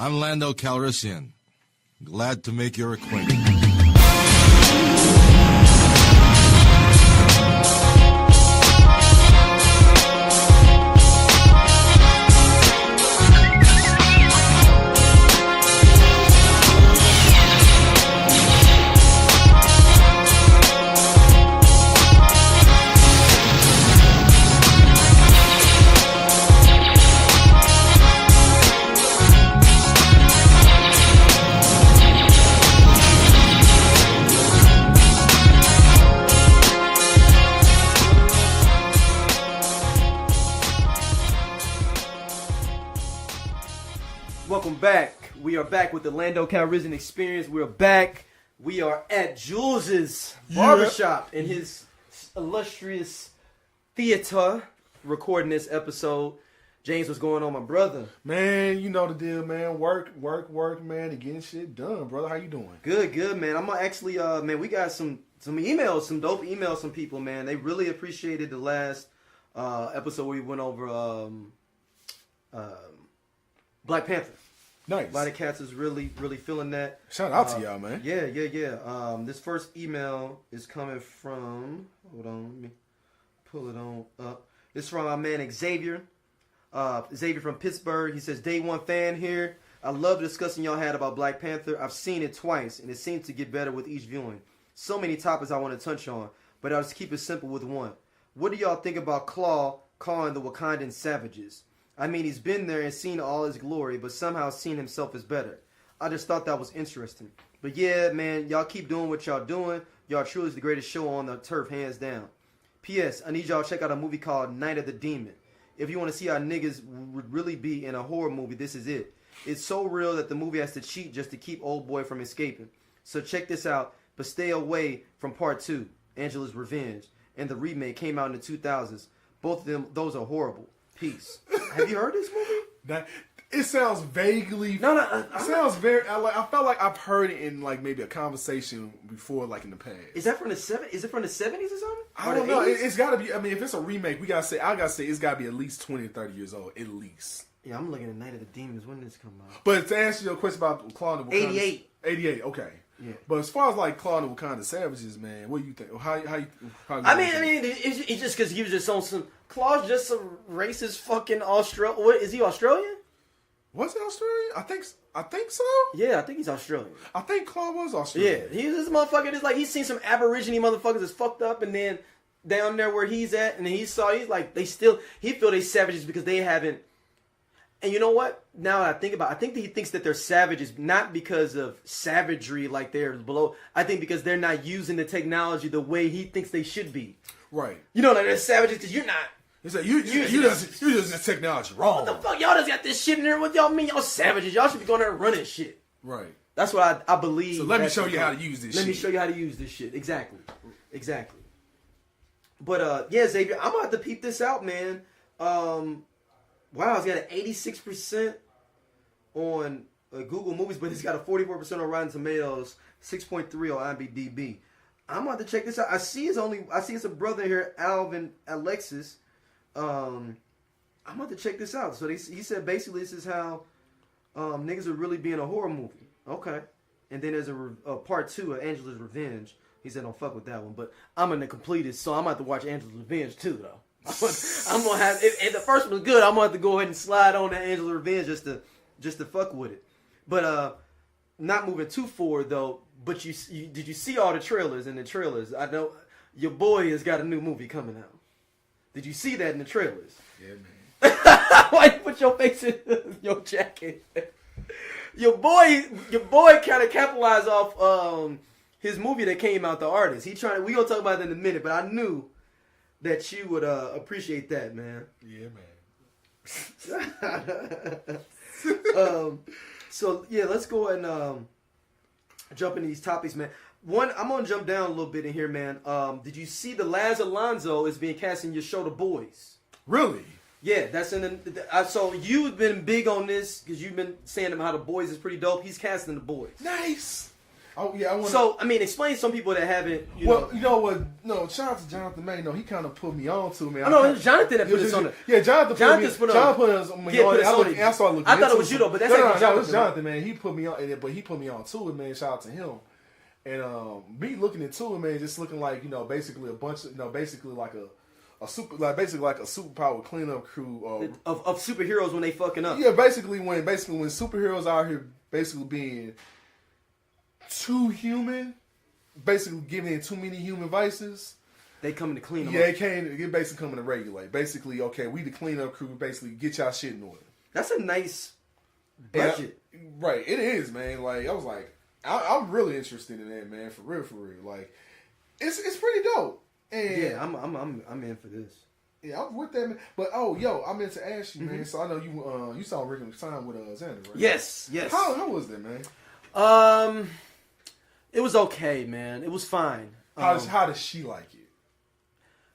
I'm Lando Calrissian. Glad to make your acquaintance. Welcome back. We are back with the Lando Calrissian Experience. We're back. We are at Jules's barbershop in his illustrious theater recording this episode. James, what's going on, my brother? Man, you know the deal, man. Work, man, and getting shit done, brother. How you doing? Good, man. I'm gonna actually, man, we got some emails, some dope emails from people, man. They really appreciated the last episode where we went over Black Panther. Nice. A lot of cats is really feeling that. Shout out to y'all, man. Yeah. This first email is coming from, hold on, let me pull it on up. It's from our man Xavier. Xavier from Pittsburgh. He says, Day One fan here. I love the discussion y'all had about Black Panther. I've seen it twice, and it seems to get better with each viewing. So many topics I want to touch on, but I'll just keep it simple with one. What do y'all think about Claw calling the Wakandan savages? I mean, he's been there and seen all his glory, but somehow seen himself as better. I just thought that was interesting. But yeah, man, y'all keep doing what y'all doing. Y'all truly is the greatest show on the turf, hands down. P.S. I need y'all to check out a movie called Night of the Demon. If you want to see how niggas would really be in a horror movie, this is it. It's so real that the movie has to cheat just to keep old boy from escaping. So check this out, but stay away from part 2, Angela's Revenge, and the remake came out in the 2000s. Both of them, those are horrible. Peace. Have you heard this movie? It sounds vaguely. No. It sounds very. I felt like I've heard it in like maybe a conversation before, like in the past. Is that from the 70s? Is it from the 70s or something? I don't know. It's got to be. I mean, if it's a remake, I gotta say it's got to be at least 20 or 30 years old, at least. Yeah, I'm looking at Night of the Demons. When did this come out? But to answer your question about Claw and Wakanda, 88. 88. Okay. Yeah. But as far as like Claw and Wakanda Savages, man, what do you think? How I mean, it's just because he was just on some. Claw's just some racist fucking Australian. What is he Australian? Was he Australian? I think so. Yeah, I think he's Australian. I think Claw was Australian. Yeah, he's this motherfucker. It's like he's seen some Aborigine motherfuckers that's fucked up, and then down there where he's at, and he's like he feel they savages because they haven't. And you know what? Now that I think about it, I think that he thinks that they're savages not because of savagery, like they're below. I think because they're not using the technology the way he thinks they should be. Right. You know, like they're savages because you're not. It's like you using the technology wrong. What the fuck? Y'all just got this shit in there. What y'all mean? Y'all savages. Y'all should be going there and running shit. Right. That's what I believe. So let me show you how to use this shit. Let me show you how to use this shit. Exactly. But, yeah, Xavier, I'm going to have to peep this out, man. Wow, it's got an 86% on Google Movies, but it's got a 44% on Rotten Tomatoes, 6.3 on IMDb. I'm going to have to check this out. I see it's a brother here, Alvin Alexis. I'm going to check this out. So he said basically this is how niggas would really be in a horror movie. Okay. And then there's a part 2 of Angela's Revenge. He said don't fuck with that one, but I'm going to complete it, so I'm going to have to watch Angela's Revenge too, though. I'm going to have, if the first one was good, I'm going to have to go ahead and slide on that Angela's Revenge just to fuck with it. But not moving too forward, though, but did you see all the trailers? In the trailers, I know your boy has got a new movie coming out. Did you see that in the trailers? Yeah, man. Why you put your face in your jacket? Your boy kind of capitalized off his movie that came out, The Artist. We gonna talk about that in a minute, but I knew that you would appreciate that, man. Yeah, man. So yeah, let's go ahead and jump into these topics, man. One, I'm gonna jump down a little bit in here, man. Did you see the Laz Alonso is being cast in your show, The Boys? Really? Yeah, that's in the. So you've been big on this because you've been saying how The Boys is pretty dope. He's casting The Boys. Nice. Oh yeah, I want. So I mean, explain to some people that haven't. You know what? No, shout out to Jonathan May. No, he kind of put me on to man. I know it was Jonathan that put us on it. Yeah, Jonathan put us on. I started looking. I thought it was you though, but that's no, it was Jonathan, man. He put me on, but he put me on to it, man. Shout out to him. And me looking into it, man, just looking like basically a bunch of basically like a superpower cleanup crew of superheroes when they fucking up. Yeah, basically when superheroes out here basically being too human, basically giving in too many human vices. They coming to clean them up. Yeah, they basically coming to regulate. Basically, okay, we the cleanup crew, basically get y'all shit in order. That's a nice budget. Right, it is, man. Like, I was like, I'm really interested in that, man, for real. Like, it's pretty dope. And yeah, I'm in for this. Yeah, I'm with that, man. But I meant to ask you, man. So I know you saw Wrinkle time with Xander, right? Yes. How was that, man? It was okay, man. It was fine. How does she like it?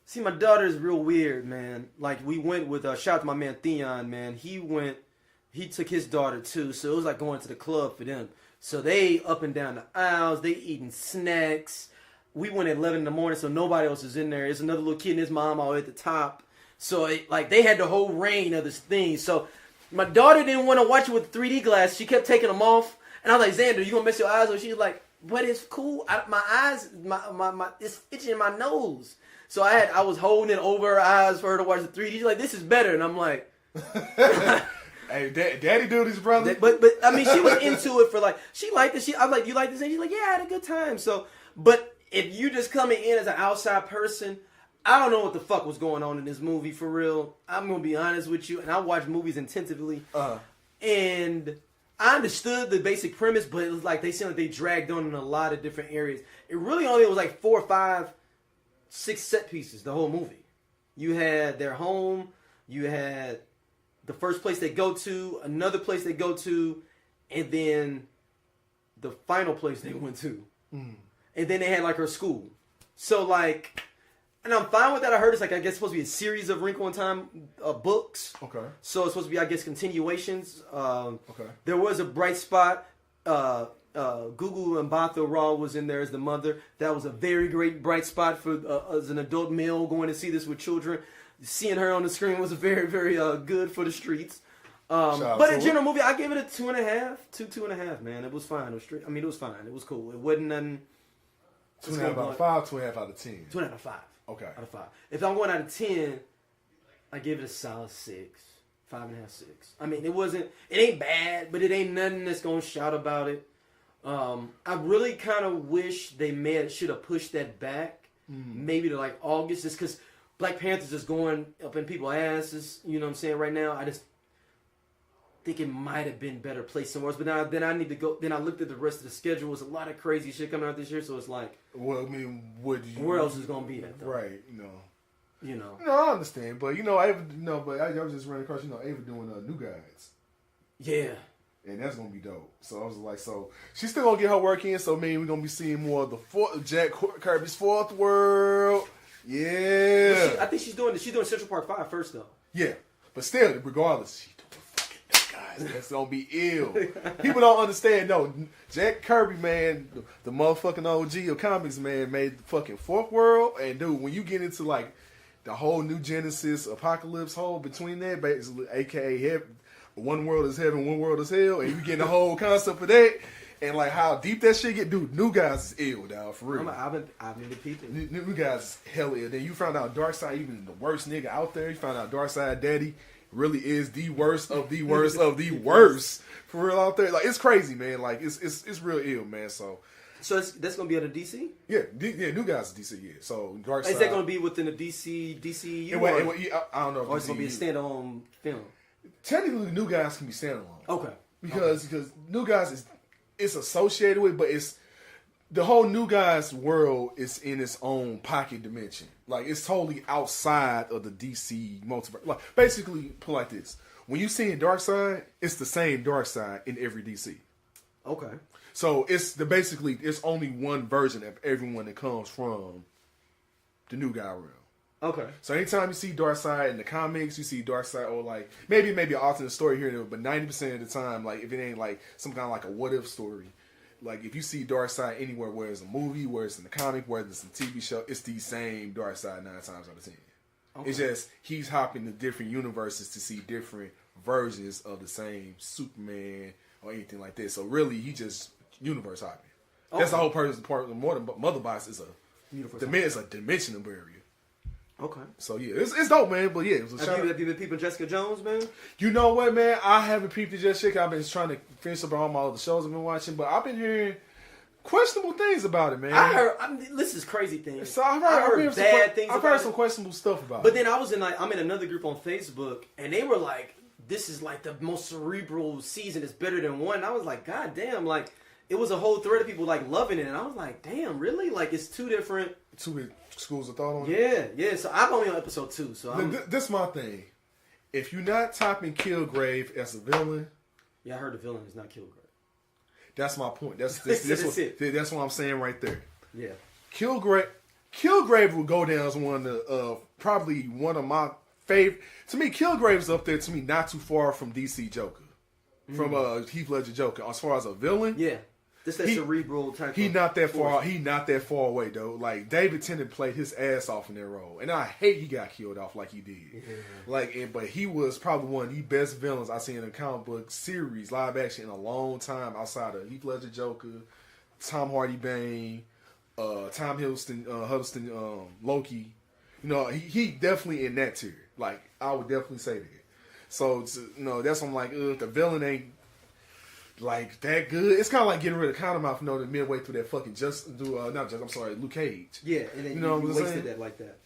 See, my daughter is real weird, man. Like, we went with shout out to my man Theon, man. He took his daughter too, so it was like going to the club for them. So they up and down the aisles, they eating snacks. We went at 11 in the morning, so nobody else is in there. There's another little kid and his mom all at the top. So they had the whole reign of this thing. So my daughter didn't want to watch it with 3D glass. She kept taking them off, and I was like, Xander, you gonna mess your eyes? Or she was like, but it's cool. My eyes, my it's itching in my nose. So I was holding it over her eyes for her to watch the 3D. She's like, this is better, and I'm like. Hey, daddy do this, brother. But I mean, she was into it for like, she liked it. I was like, you like this? And she's like, yeah, I had a good time. So, but if you just coming in as an outside person, I don't know what the fuck was going on in this movie for real. I'm gonna be honest with you, and I watch movies intensively, and I understood the basic premise, but it was like they seemed like they dragged on in a lot of different areas. It really only was like 4, 5, 6 set pieces the whole movie. You had their home, you had the first place they go to, another place they go to, and then the final place they went to. And then they had like her school. So like, and I'm fine with that. I heard it's like, I guess it's supposed to be a series of Wrinkle in Time books. Okay. So it's supposed to be, I guess, continuations. Okay. There was a bright spot. Gugu Mbatha Raw was in there as the mother. That was a very great bright spot for as an adult male going to see this with children. Seeing her on the screen was very, very good for the streets. But in general, movie, I gave it a 2.5, 2.5. Man, it was fine. It was fine. It was cool. It wasn't nothing. 2.5 out of 5, 2.5 out of 10. 2.5 out of 5. Okay. Out of 5. If I'm going out of 10, I give it a solid 6, 5.5, 6. I mean, it ain't bad, but it ain't nothing that's gonna shout about it. I really kind of wish they should have pushed that back, maybe to like August, just because Black Panther's just going up in people's asses. You know what I'm saying? Right now, I just think it might have been better placed somewhere else. But then I need to go. Then I looked at the rest of the schedule. There's a lot of crazy shit coming out this year, so it's like, well, I mean, where else is gonna be at? Though? Right, You know. No, I understand, but Ava, but I was just running across, Ava doing New Gods. Yeah. And that's gonna be dope. So I was like, so she's still gonna get her work in. So maybe we're gonna be seeing more of the Jack Kirby's Fourth World. Yeah. Well, I think she's doing Central Park 5 first though. Yeah, but still, regardless, she doing fucking New Guys. That's gonna be ill. People don't understand. No, Jack Kirby, man, the motherfucking OG of comics, man, made the fucking Fourth World. And dude, when you get into like the whole New Genesis Apocalypse hole between that, basically, aka heaven, one world is heaven, one world is hell, and you get the whole concept of that. And like how deep that shit get, dude. New Guys is ill, dog, for real. I've been repeating. New Guys is hell ill. Then you found out Darkseid, even the worst nigga out there. You found out Darkseid Daddy really is the worst of the worst of the worst for real out there. Like it's crazy, man. Like it's real ill, man. So that's gonna be under DC. Yeah, New Guys is DC. Yeah. So Darkseid. Is that gonna be within the DCU? I don't know. Or it's gonna be a standalone film. Technically, New Guys can be standalone. Okay. Because New Guys it's associated with, but it's the whole New Guys world is in its own pocket dimension. Like it's totally outside of the DC multiverse. Like basically, put it like this: when you see Darkseid, it's the same Darkseid in every DC. Okay. So it's only one version of everyone that comes from the New Guy realm. Okay. So anytime you see Darkseid in the comics, you see Darkseid, or like maybe an alternate story here and there, but 90% of the time, like if it ain't like some kind of like a what if story, like if you see Darkseid anywhere, where it's a movie, where it's in the comic, where it's in a TV show, it's the same Darkseid 9 times out of 10. Okay. It's just he's hopping to different universes to see different versions of the same Superman or anything like that. So really, he just universe hopping. Okay. That's the whole purpose. Part of more than Mother Box is a dimensional barrier. Okay. So yeah, it's dope, man. But yeah, it was a have you been peeping Jessica Jones, man? You know what, man? I haven't peeped it just yet. I've been trying to finish up all my other shows I've been watching, but I've been hearing questionable things about it, man. This is crazy things. So I've heard bad things. I've heard some questionable stuff about it. But then I'm in another group on Facebook, and they were like, "This is like the most cerebral season. It's better than one." And I was like, "God damn!" Like it was a whole thread of people like loving it, and I was like, "Damn, really?" Like it's two schools of thought on it. Yeah. So I'm only on episode 2. So this is my thing. If you're not topping Kilgrave as a villain, I heard the villain is not Kilgrave. That's my point. That's what I'm saying right there. Yeah. Kilgrave will go down as probably one of my favorite. To me, Kilgrave's up there. To me, not too far from DC Joker, from Heath Ledger Joker. As far as a villain, yeah. This that cerebral type. He not that far. He not that far away though. Like David Tennant played his ass off in that role, and I hate he got killed off like he did. Yeah. But he was probably one of the best villains I've seen in a comic book series, live action, in a long time. Outside of Heath Ledger Joker, Tom Hardy Bane, Tom Huddleston Loki. You know, he definitely in that tier. Like I would definitely say that. So that's what I'm like. The villain ain't like that good. It's kind of like getting rid of Cottonmouth, midway through that fucking Luke Cage. Yeah, and then you wasted that like that.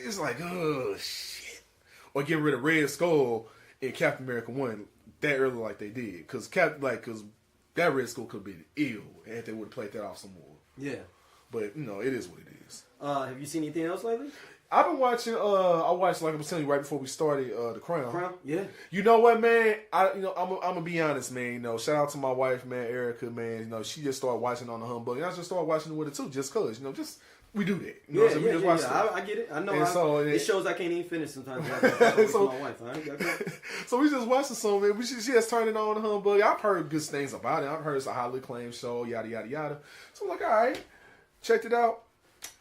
It's like, oh shit. Or getting rid of Red Skull in Captain America 1 that early like they did, because that Red Skull could have been ill if they would have played that off some more. Yeah, but it is what it is. Have you seen anything else lately? I've been watching. I watched, like I was telling you right before we started, The Crown. Crown, yeah. You know what, man? I'm gonna be honest, man. Shout out to my wife, man, Erica, man. She just started watching on the Humbug, and I just started watching it with her too, just cause, just we do that. I get it. I know. It shows I can't even finish sometimes. So my wife, so we just watching some, man. She has turned it on the Humbug. I've heard good things about it. I've heard it's a highly acclaimed show, yada yada yada. So I'm like, all right, checked it out.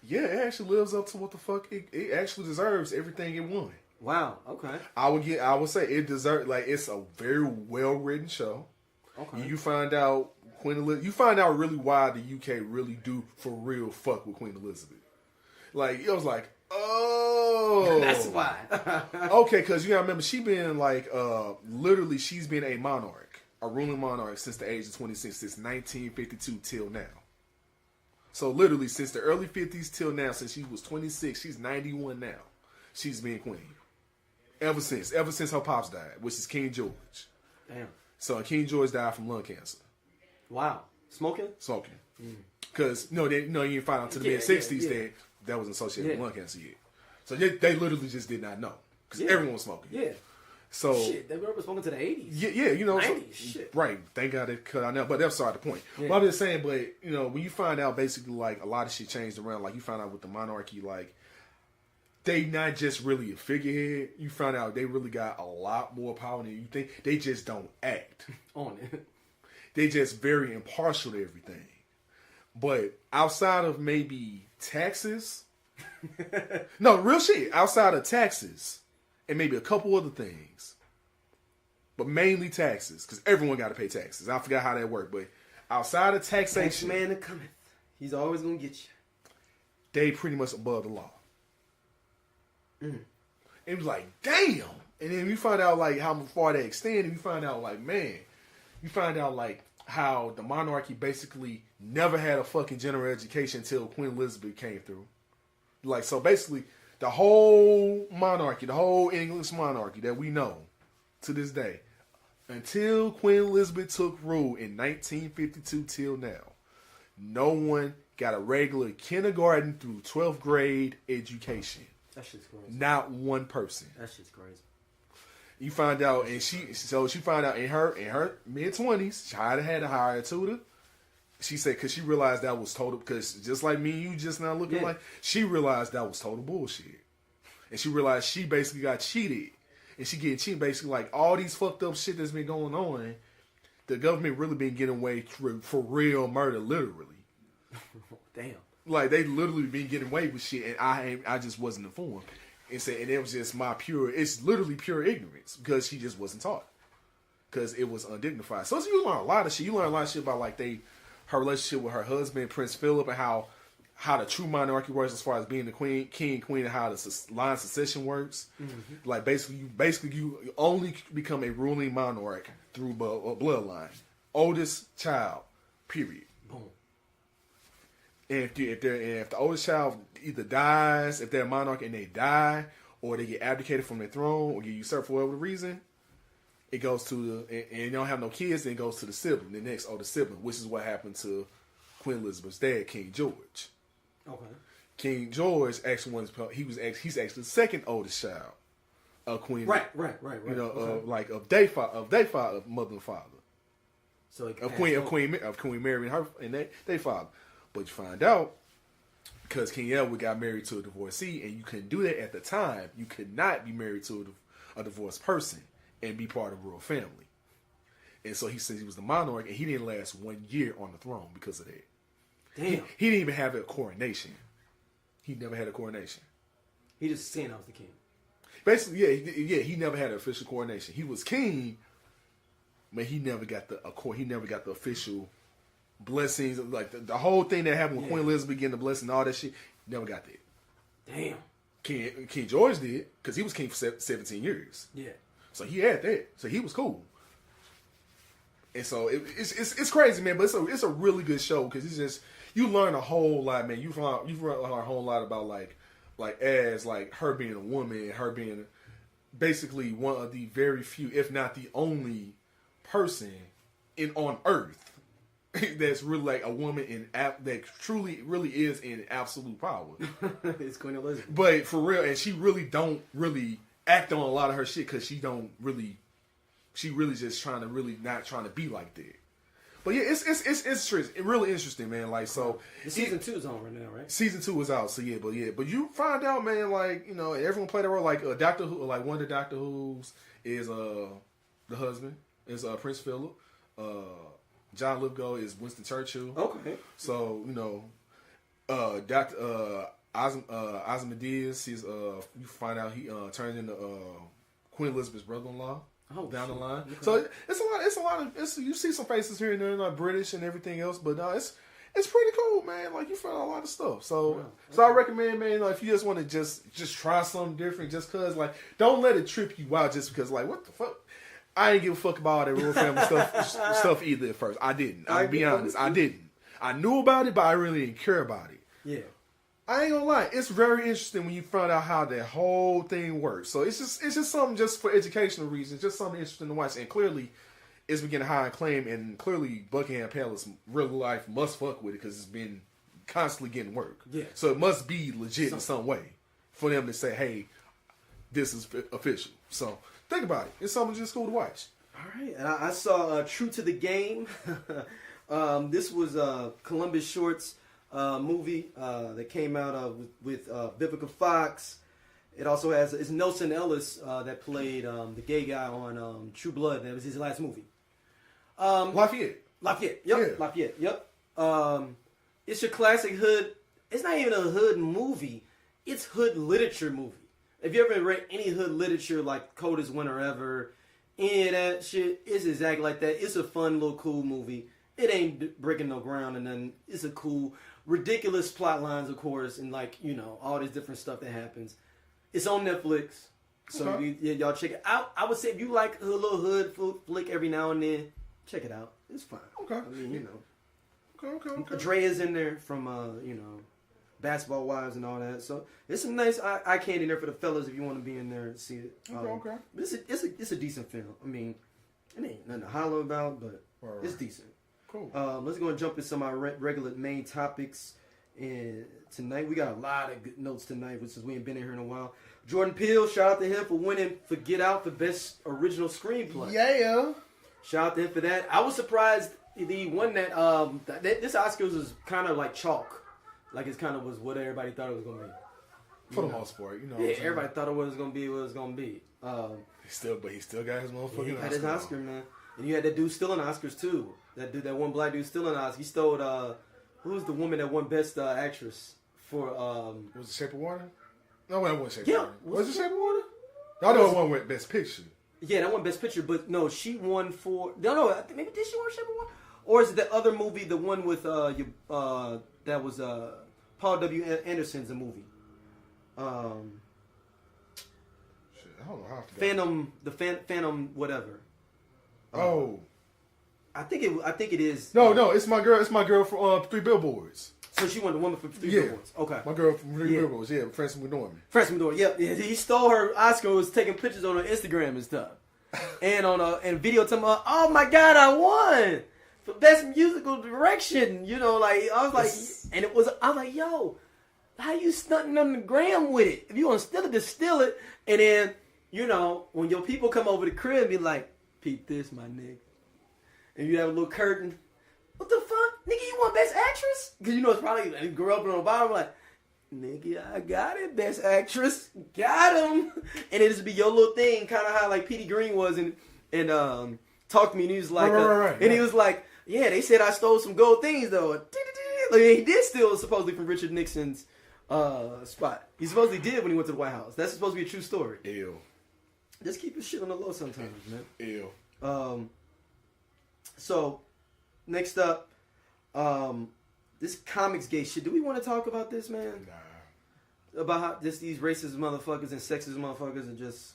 Yeah, it actually lives up to what the fuck it actually deserves. Everything it won. Wow. Okay. I would say it deserves. Like, it's a very well written show. Okay. You find out Queen Elizabeth. You find out really why the UK really do for real fuck with Queen Elizabeth. Like, it was like, oh, that's why. Okay, because you gotta remember, she been like literally she's been a monarch, a ruling monarch since the age of 26, since 1952 till now. So literally since the early 50s till now, since she was 26, she's 91 now. She's been queen. Ever since her pops died, which is King George. Damn. So King George died from lung cancer. Wow. Smoking. Because you didn't find out to the mid 60s that was associated with lung cancer yet. So they literally just did not know, because everyone was smoking. Yeah. So shit, they were smoking to the 80s. Yeah, 90s, shit. Right. Thank God they cut out now, but that's beside the point. Yeah. But I'm just saying, when you find out basically like a lot of shit changed around, like you find out with the monarchy, like they not just really a figurehead. You find out they really got a lot more power than you think. They just don't act on it. They just very impartial to everything. But outside of maybe taxes, no, real shit. Outside of taxes and maybe a couple other things, but mainly taxes, because everyone got to pay taxes. I forgot how that worked, but outside of taxation, man that cometh, he's always gonna get you. They pretty much above the law. It was like, damn. And then you find out like how far they extend, and you find out like, man, you find out like how the monarchy basically never had a fucking general education until Queen Elizabeth came through. Like, so basically, the whole monarchy, the whole English monarchy that we know to this day, until Queen Elizabeth took rule in 1952 till now, no one got a regular kindergarten through 12th grade education. That shit's crazy. Not one person. That shit's crazy. You find out, and she found out in her mid-20s, she had to hire a tutor. She said, because she realized that was total, because just like me and you just now looking like, she realized that was total bullshit. And she realized she basically got cheated. And she getting cheated, basically like all these fucked up shit that's been going on, the government really been getting away for real murder, literally. Damn. Like, they literally been getting away with shit, and I just wasn't informed. And it was just it's literally pure ignorance, because she just wasn't taught. Because it was undignified. So you learn a lot of shit. You learn a lot of shit about, like, her relationship with her husband, Prince Philip, and how the true monarchy works as far as being the king and queen, and how the line of succession works. Mm-hmm. Like, basically you only become a ruling monarch through a bloodline. Oldest child, period. Boom. And if the oldest child either dies, if they're a monarch and they die, or they get abdicated from their throne, or get usurped for whatever reason, it goes to and you don't have no kids, then it goes to the sibling, the next oldest sibling, which is what happened to Queen Elizabeth's dad, King George. Okay. King George actually he's actually the second oldest child of Queen. Right. You know, okay. of their father, mother and father. So of Queen Mary and they father. But you find out, because King Edward got married to a divorcee, and you couldn't do that at the time. You could not be married to a divorced person and be part of a royal family. And so he says he was the monarch, and he didn't last 1 year on the throne because of that. Damn. He didn't even have a coronation. He never had a coronation. He just saying I was the king. Basically, yeah, he never had an official coronation. He was king, but he never got the official blessings, like the whole thing that happened with Queen Elizabeth getting the blessing and all that shit. Never got that. Damn. King George did, because he was king for 17 years. Yeah. So he had that. So he was cool. And so it's crazy, man. But it's a really good show, because it's just, you learn a whole lot, man. You've learned a whole lot about like as like her being a woman, her being basically one of the very few, if not the only person on Earth that's really like a woman that truly really is in absolute power. It's Queen Elizabeth. But for real, and she really don't act on a lot of her shit, because she really just not trying to be like that. But yeah, it's really interesting, man. Like, so season 2 is on right now, right? Season 2 is out, so but you find out, man, like, you know, everyone played a role, like Doctor Who, like one of the Doctor Who's is the husband is Prince Philip. John Lithgow is Winston Churchill. Okay. So, you know, Dr. Ozymandias, you find out he turned into Queen Elizabeth's brother-in-law down the line. Okay. So it's a lot of you see some faces here and there, like British and everything else, but it's pretty cool, man. Like, you find a lot of stuff. So I recommend, man, like, if you just want to just try something different, just cause, like, don't let it trip you out just because, like, what the fuck. I didn't give a fuck about all that royal family stuff either at first. I didn't. I'll be honest. I didn't. I knew about it, but I really didn't care about it. Yeah. I ain't gonna lie. It's very interesting when you find out how that whole thing works. So it's just something just for educational reasons, just something interesting to watch. And clearly, it's been getting high acclaim, and clearly Buckingham Palace real life must fuck with it, because it's been constantly getting work. Yeah. So it must be legit in some way for them to say, hey, this is official. So think about it. It's something just cool to watch. All right. And I saw True to the Game. This was Columbus Short's movie that came out with Vivica Fox. It also has, it's Nelson Ellis that played the gay guy on True Blood. That was his last movie. Lafayette. Yep. Yeah. Lafayette. Yep. It's your classic hood. It's not even a hood movie. It's hood literature movie. If you ever read any hood literature, like Coldest Winter Ever, any of that shit, it's exactly like that. It's a fun little cool movie. It ain't breaking no ground, and then it's a cool, ridiculous plot lines, of course, and, like, you know, all this different stuff that happens. It's on Netflix, so y'all check it out. I would say if you like a little hood flick every now and then, check it out. It's fine. Okay. I mean, you know. Okay. Dre is in there from, you know, Basketball Wives and all that. So it's some nice eye candy in there for the fellas if you want to be in there and see it. Okay. It's a decent film. I mean, it ain't nothing to holler about, but it's decent. Cool. Let's go and jump into some of our regular main topics. And tonight we got a lot of good notes tonight, since we ain't been in here in a while. Jordan Peele, shout out to him for winning for Get Out for Best Original Screenplay. Yeah. Shout out to him for that. I was surprised he won that. This Oscars was kind of like chalk. Like, it kind of was what everybody thought it was going to be. For the most part, you know. Yeah, everybody thought it was going to be what it was going to be. He still got his motherfucking Oscar. He had his Oscar, man. And you had that dude stealing Oscars too. That one black dude stealing Oscars. He stole who was the woman that won Best Actress for Was it Shape of Water? No, that wasn't Shape Yeah, of Water. Was it Shape of Water? I know it one with Best Picture. Yeah, that won Best Picture, but no, she won for no, maybe did she win Shape of Water? Or is it that other movie, the one with that was Paul W. Anderson's movie? Shit, I don't know how to Phantom whatever. Oh. I think it is. No, it's my girl. It's my girl from 3 Billboards. So she won the woman from 3 Billboards. Okay. My girl from 3 Billboards. Yeah, Frances McDormand. Frances McDormand. Yeah, he stole her Oscar. Was taking pictures on her Instagram and stuff, and on and video talking about, oh my God, I won for Best Musical Direction. You know, like I was like, and I was like, yo, how you stunting on the gram with it? If you want to steal it, just steal it. And then, you know, when your people come over the crib and be like, peep this, my nigga. And you have a little curtain. What the fuck? Nigga, you want Best Actress? Because you know it's probably, you grew up on the bottom, like, nigga, I got it, Best Actress. Got him. And it just be your little thing, kind of how like Petey Green was and Talk to Me. And he was like, he was like, yeah, they said I stole some gold things though. Like, he did steal supposedly from Richard Nixon's spot. He supposedly did when he went to the White House. That's supposed to be a true story. Ew. Just keep your shit on the low sometimes, man. Ew. So, next up, this Comicsgate shit. Do we want to talk about this, man? Nah. About how just these racist motherfuckers and sexist motherfuckers are just...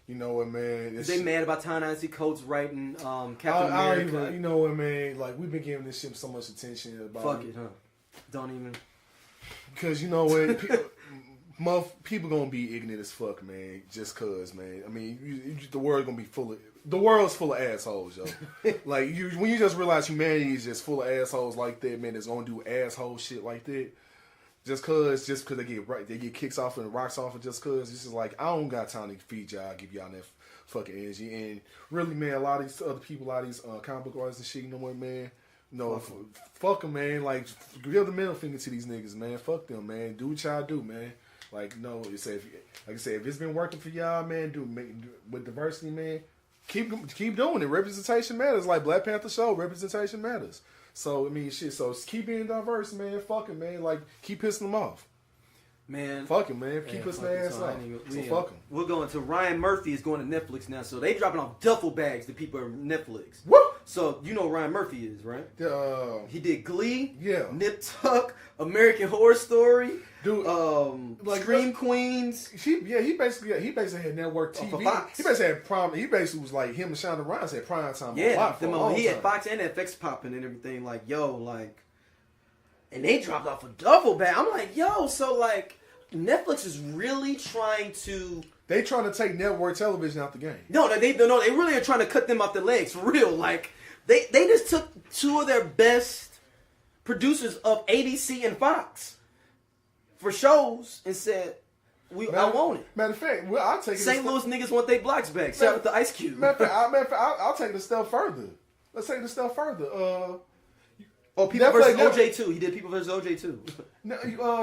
You know what, man? They mad about Ta-Nehisi Coates writing Captain America. You know what, man? Like, we've been giving this shit so much attention about Fuck it, huh? Don't even... Because, you know what? People gonna be ignorant as fuck, man. Just cause, man. I mean, the world gonna be full of... The world's full of assholes, yo. Like, when you just realize humanity is just full of assholes like that, man, that's gonna do asshole shit like that. Just cause they get kicks off and rocks off, and just cause it's just like, I don't got time to feed y'all, give y'all that fucking energy. And really, man, a lot of these other people, a lot of these comic book artists and shit, you know what, man? No, fuck them, man. Like, give the middle finger to these niggas, man. Fuck them, man. Do what y'all do, man. Like, no, like I said, if it's been working for y'all, man, with diversity, man, keep doing it. Representation matters. Like Black Panther show, representation matters. So, I mean, shit. So, keep being diverse, man. Fuck it, man. Like, keep pissing them off. Man. Fuck it, man. Keep pissing their ass off. So, fuck them. We're going to Ryan Murphy is going to Netflix now. So, they dropping off duffel bags to people at Netflix. Woo! So, you know who Ryan Murphy is, right? He did Glee. Yeah. Nip Tuck. American Horror Story. Dude, like Scream Queens. He basically had network TV. For Fox. He basically had prime. He basically was like him and Shonda Rhimes had prime time. Yeah, he had Fox and FX popping and everything. Like, yo, like, and they dropped off a duffel bag. I'm like, yo, so like, Netflix is really trying to. They trying to take network television out the game. No, they really are trying to cut them off the legs for real. Like, they just took two of their best producers of ABC and Fox for shows and said, I want it. Matter of fact, I'll take it. St. Louis niggas want their blocks back. Shout out to Ice Cube. Matter of fact, I'll take it a step further. Let's take it a step further. People versus OJ too. He did People versus OJ too.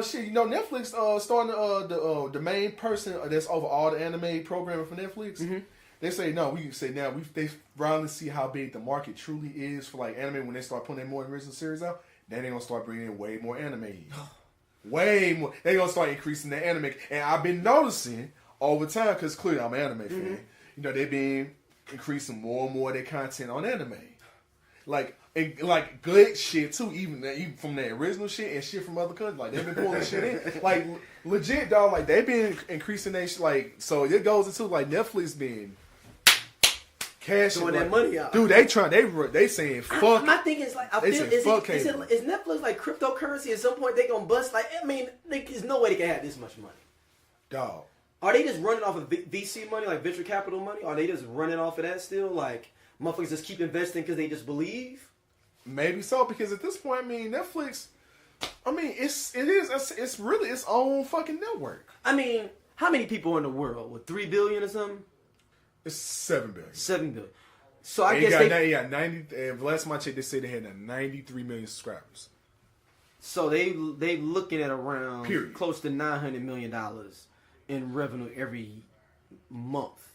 Shit, you know, Netflix starting the main person that's over all the anime programming for Netflix. Mm-hmm. They say they finally see how big the market truly is for like anime when they start putting more original series out. Then they gonna start bringing in way more anime. Way more. They gonna start increasing the anime, and I've been noticing over time because clearly I'm an anime fan. You know, they've been increasing more and more of their content on anime, like good shit too, even from the original shit and shit from other countries. Like they've been pulling shit in, like legit dog. Like they've been increasing their like. So it goes into like Netflix being cashing that money out. Dude, they saying fuck. My thing is like, I feel is Netflix like cryptocurrency? At some point they gonna bust. Like, I mean, there's no way they can have this much money. Dog. Are they just running off of VC money, like venture capital money? Are they just running off of that still? Like, motherfuckers just keep investing because they just believe? Maybe so, because at this point, I mean, Netflix, I mean, it's really its own fucking network. I mean, how many people in the world? With 3 billion or something? It's 7 billion. 7 billion. So I guess they 90. Last time I checked, they said they had 93 million subscribers. So they looking at around Period. Close to $900 million in revenue every month.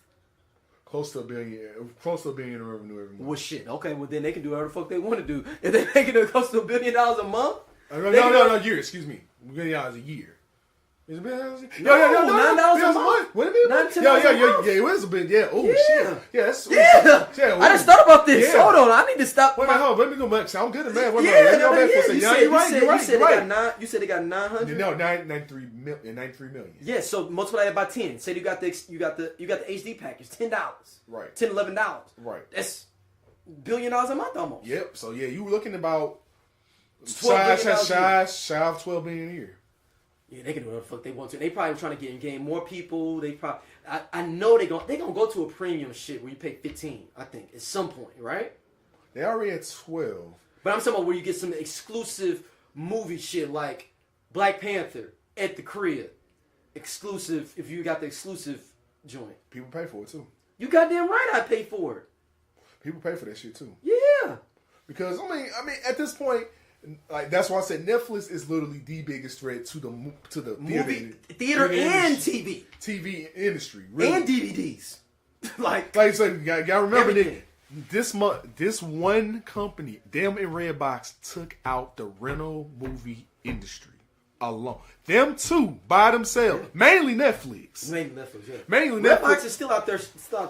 Close to $1 billion in revenue every month. Well, shit. Okay, well then they can do whatever the fuck they want to do. If they're making it close to $1 billion a month. No, year. Excuse me. $1 billion a year. Is it $1 billion a year? No, $9 a month. What it be? Yeah, it was a bit. Yeah. Oh shit. Yeah, that's. Yeah. I just thought about this. Yeah. Hold on, I need to stop. Wait, hold on. Let me go back. I'm good at math. You said they got 900. No, 93 million. Yeah, so multiply that by 10. Say you got the HD package, $10. Right. $10, $11. Right. That's $1 billion a month almost. Yep. So yeah, you were looking about shy of $12 billion a year. Yeah, they can do whatever the fuck they want to. They probably trying to get in game more people. They probably, I know they gonna go to a premium shit where you pay 15. I think at some point, right? They already at 12. But I'm talking about where you get some exclusive movie shit like Black Panther at the crib, exclusive. If you got the exclusive joint, People pay for it too. you goddamn right. I pay for it. People pay for that shit too. Yeah. Because I mean, at this point, like that's why I said Netflix is literally the biggest threat to the Movie theater and TV industry, really. and DVDs. like I said, you gotta remember everything. that this one company, them and Redbox, took out the rental movie industry alone. Them two by themselves, mainly Netflix. Mainly Netflix, yeah. Mainly Redbox Netflix is still out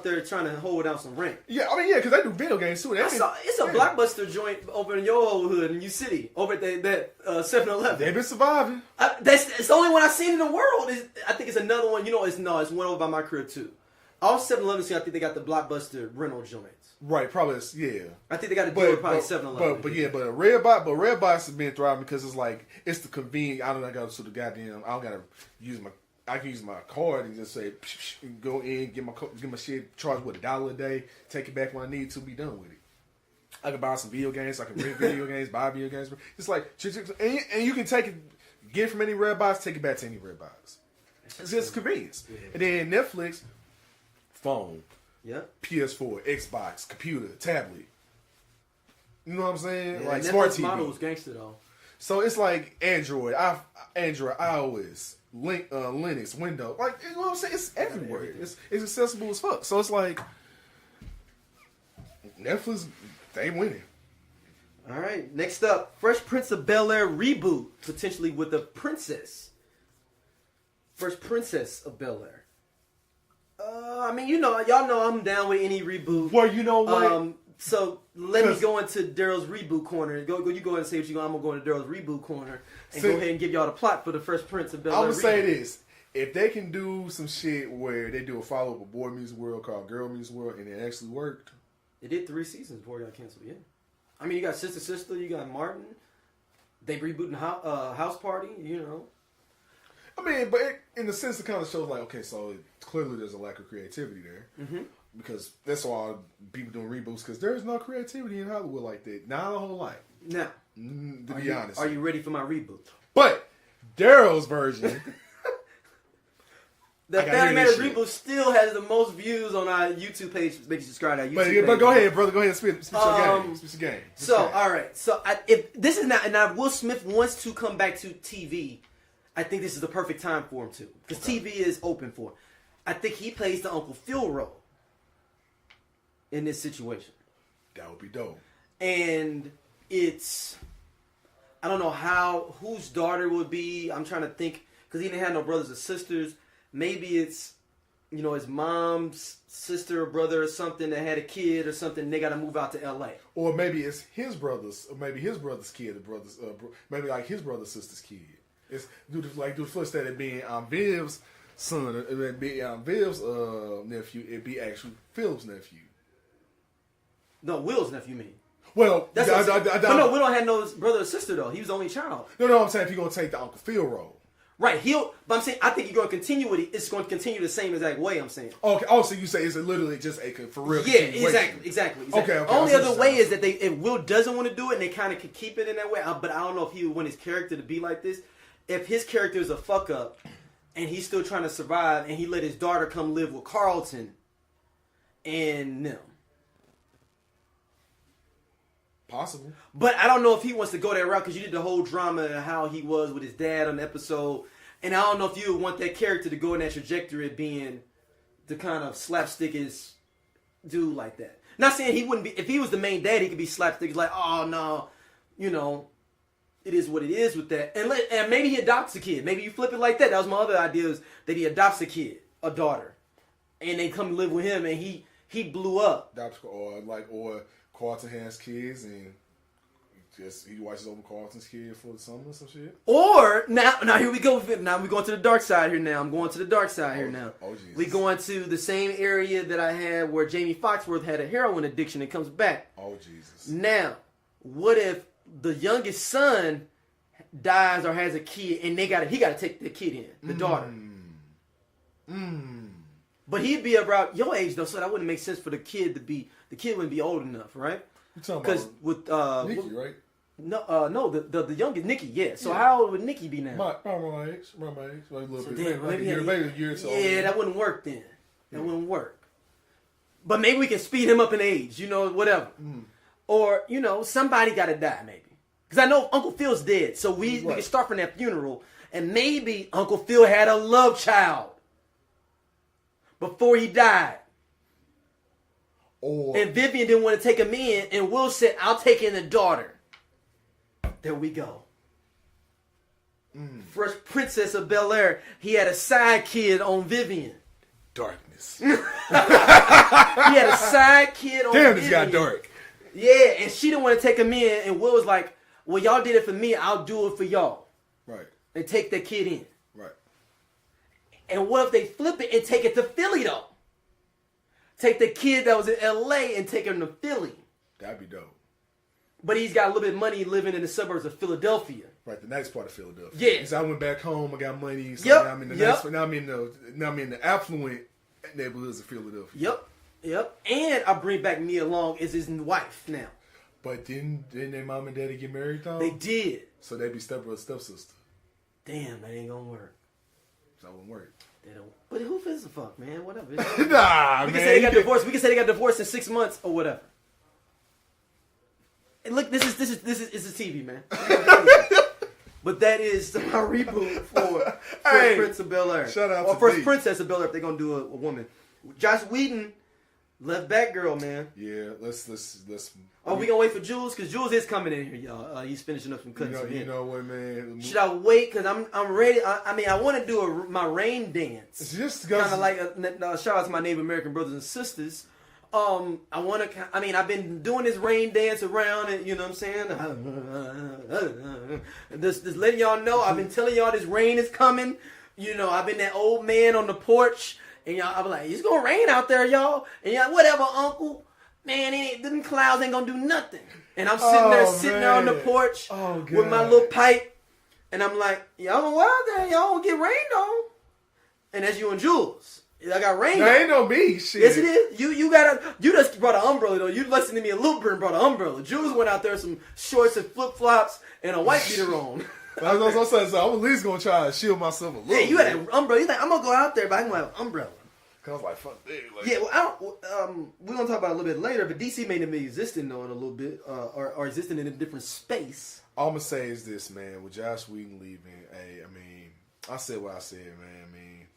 there trying to hold down some rent. Yeah, I mean, yeah, because they do video games too. It's a Blockbuster joint over in your old hood in U City, over at that 7-Eleven. They've been surviving. It's the only one I've seen in the world. I think it's another one. It's one over by my crib too. All 7-Elevens, I think they got the Blockbuster rental joints. Right, probably, yeah. I think they got to do it probably 7-Eleven. But Redbox has been thriving because it's the convenient. I don't gotta to the goddamn. I don't gotta use I can use my card and just say go in, get my shit, charge $1 a day, take it back when I need to, be done with it. I can buy some video games. I can rent video games, buy video games. It's like and you can take it, get it from any Redbox, take it back to any Redbox. It's just convenience. Yeah. And then Netflix, phone. Yeah. PS4, Xbox, computer, tablet. You know what I'm saying? Yeah, like smart TV. Model is gangster though. So it's like Android, iOS, Linux, Windows. Like, you know what I'm saying? It's everywhere. It's accessible as fuck. So it's like Netflix, they winning. All right. Next up, Fresh Prince of Bel Air reboot, potentially with a princess. Fresh Princess of Bel Air. I mean, y'all know I'm down with any reboot. Well, you know what? So let me go into Daryl's reboot corner. You go ahead and say what you want. I'm gonna go into Daryl's reboot corner and go ahead and give y'all the plot for the Fresh Prince of Bel Air. I'm gonna say this: if they can do some shit where they do a follow up of Boy Meets World called Girl Meets World, and it actually worked. It did 3 seasons before it got canceled. Yeah, I mean, you got Sister, you got Martin. They rebooting House Party. I mean, but in the sense, it kind of shows like, okay, so clearly there's a lack of creativity there. Mm-hmm. Because that's why people doing reboots, because there's no creativity in Hollywood like that. Not a whole lot. Now, to be honest. Are you ready for my reboot? But Daryl's version... The Family Matters reboot still has the most views on our YouTube page. Make sure you subscribe to our YouTube page. But go ahead, brother. Go ahead and spit your game. Spit your game. All right. So, if this is not... And now Will Smith wants to come back to TV... I think this is the perfect time for him to. Because TV is open for him. I think he plays the Uncle Phil role in this situation. That would be dope. And it's... I don't know whose daughter would be. I'm trying to think. Because he didn't have no brothers or sisters. Maybe it's, his mom's sister or brother or something that had a kid or something. They got to move out to L.A. Or maybe it's his brothers. Or maybe his brother's kid. Maybe like his brother's sister's kid. It's do the flip side of being Viv's son, it be Viv's nephew. It'd be actually Phil's nephew. No, Will's nephew. Mean? Well, that's no, Will don't have no brother or sister though. He was the only child. No, I'm saying if you're gonna take the Uncle Phil role, right? But I'm saying I think you're gonna continue with it. It's going to continue the same exact way. I'm saying. Okay. Oh, so you say it's literally just a for real? Yeah, exactly. Okay. Only other way is that if Will doesn't want to do it, and they kind of could keep it in that way. But I don't know if he would want his character to be like this. If his character is a fuck up and he's still trying to survive and he let his daughter come live with Carlton and them. Possible. But I don't know if he wants to go that route because you did the whole drama of how he was with his dad on the episode. And I don't know if you would want that character to go in that trajectory of being the kind of slapstick is dude like that. Not saying he wouldn't be. If he was the main dad, he could be slapstick. Like, oh no, you know, it is what it is with that. And maybe he adopts a kid. Maybe you flip it like that. That was my other idea, is that he adopts a kid, a daughter, and they come live with him, and he blew up. Or Carlton has kids and he watches over Carlton's kid for the summer or some shit. Or now here we go. Now we're going to the dark side here. Now I'm going to the dark side here. Now Jesus. we going to the same area that I had where Jamie Foxworth had a heroin addiction and comes back. Oh Jesus! Now, what if the youngest son dies or has a kid, and he got to take the kid in, the daughter. But he'd be about your age though, so that wouldn't make sense for the kid to be. The kid wouldn't be old enough, right? You talking Because about Nikki, right? No, the youngest Nikki, yeah. So how old would Nikki be now? My age, like a little So bit, damn, maybe a year or so. Yeah, that wouldn't work then. That wouldn't work. But maybe we can speed him up in age, whatever. Or somebody got to die, maybe. Because I know Uncle Phil's dead, so we can start from that funeral, and maybe Uncle Phil had a love child before he died. And Vivian didn't want to take him in, and Will said, I'll take in the daughter. There we go. Fresh Princess of Bel Air. He had a side kid on Vivian. Darkness. He had a side kid on Vivian. Damn, this got dark. Yeah, and she didn't want to take him in, and Will was like, well, y'all did it for me, I'll do it for y'all. Right. And take that kid in. Right. And what if they flip it and take it to Philly, though? Take the kid that was in L.A. and take him to Philly. That'd be dope. But he's got a little bit of money living in the suburbs of Philadelphia. Right, the nice part of Philadelphia. Yeah. Because I went back home, I got money. So Yep. now I'm in the nice, now I'm in the affluent neighborhoods of Philadelphia. Yep. And I bring back Mia Long as his wife now. But didn't their mom and daddy get married though? They did. So they'd be stepbrother, stepsister. Damn, that ain't gonna work. That wouldn't work. They don't. But who gives a fuck, man? Whatever. Nah, we man. Can say they got divorced. We can say they got divorced in 6 months or whatever. And look, this is TV, man. But that is my reboot for Prince of Bel Air. Shout out or to First D. Princess of Bel Air if they're gonna do a woman. Joss Whedon left Batgirl, man. Yeah, let's. Oh, we gonna wait for Jules? Because Jules is coming in here, y'all. He's finishing up some cuts. You know what, man? Should I wait? Because I'm ready. I want to do my rain dance. It's just kind of like shout out to my Native American brothers and sisters. I want to. I've been doing this rain dance around, and you know what I'm saying. Just letting y'all know. I've been telling y'all this rain is coming. I've been that old man on the porch, and y'all. I'm like, it's gonna rain out there, y'all. And y'all, whatever, Uncle. Man, them clouds ain't gonna do nothing. And I'm sitting there on the porch with my little pipe, and I'm like, y'all don't go out there, y'all won't get rained on. And that's you and Jules. I got rained on. That ain't no me, shit. Yes, it is. You just brought an umbrella though. You listened to me a little bit and brought an umbrella. Jules went out there with some shorts and flip flops and a white beater on. I was gonna say, so I'm at least gonna try to shield myself a little. Yeah, you had an umbrella. You like, I'm gonna go out there, but I'm gonna have an umbrella. I was like, fuck that. Like, yeah, well, we're gonna talk about it a little bit later, but DC may not be existing though in a little bit, or existing in a different space. All I'm gonna say is this, man. With Joss Whedon leaving, I said what I said, man.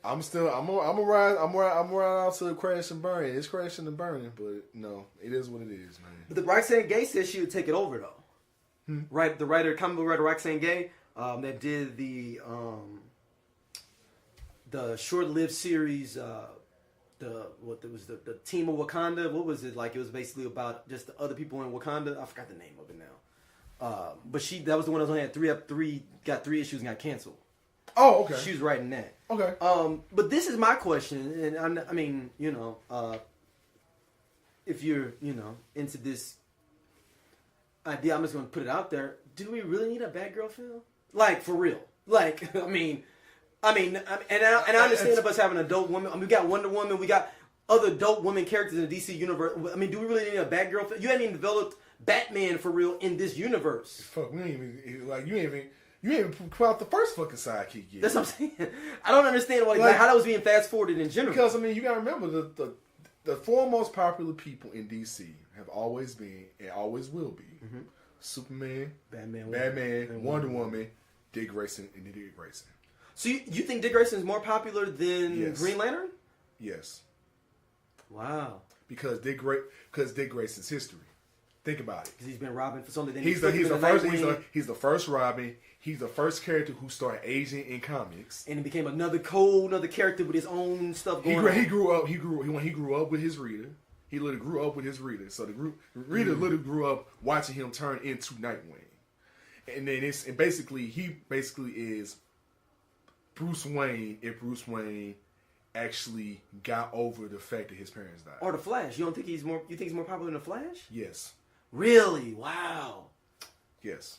I'm gonna ride out to crash and burn. It's crashing and burning, but no, it is what it is, man. But the Roxanne Gay said she would take it over though. Right, the comic book writer Roxanne Gay, that did the short-lived series, the Team of Wakanda. What was it like? It was basically about just the other people in Wakanda. I forgot the name of it now. But that was the one that only had got three issues and got canceled. Oh, okay. She was writing that. Okay. But this is my question, and if you're into this idea, I'm just gonna put it out there. Do we really need a Batgirl film? Like for real? Like and I understand us having a dope woman. We got Wonder Woman. We got other dope women characters in the DC universe. Do we really need a Batgirl film? You haven't even developed Batman for real in this universe. Fuck, you ain't even put out the first fucking sidekick yet. That's what I'm saying. I don't understand how that was being fast forwarded in general. Because you gotta remember the four most popular people in DC have always been and always will be Superman, Batman, Wonder Woman, Dick Grayson, and Dick Grayson. So you think Dick Grayson is more popular than Green Lantern? Yes. Wow. Because Dick Grayson's history. Think about it. Because he's been robbing for something. He's the first Robin. He's the first character who started aging in comics, and it became another character with his own stuff going on. He grew up with his Rita. He literally grew up with his Rita. So Rita literally grew up watching him turn into Nightwing, and then he basically is Bruce Wayne if Bruce Wayne actually got over the fact that his parents died. Or the Flash. You don't think he's more? You think he's more popular than the Flash? Yes. Really? Wow. Yes.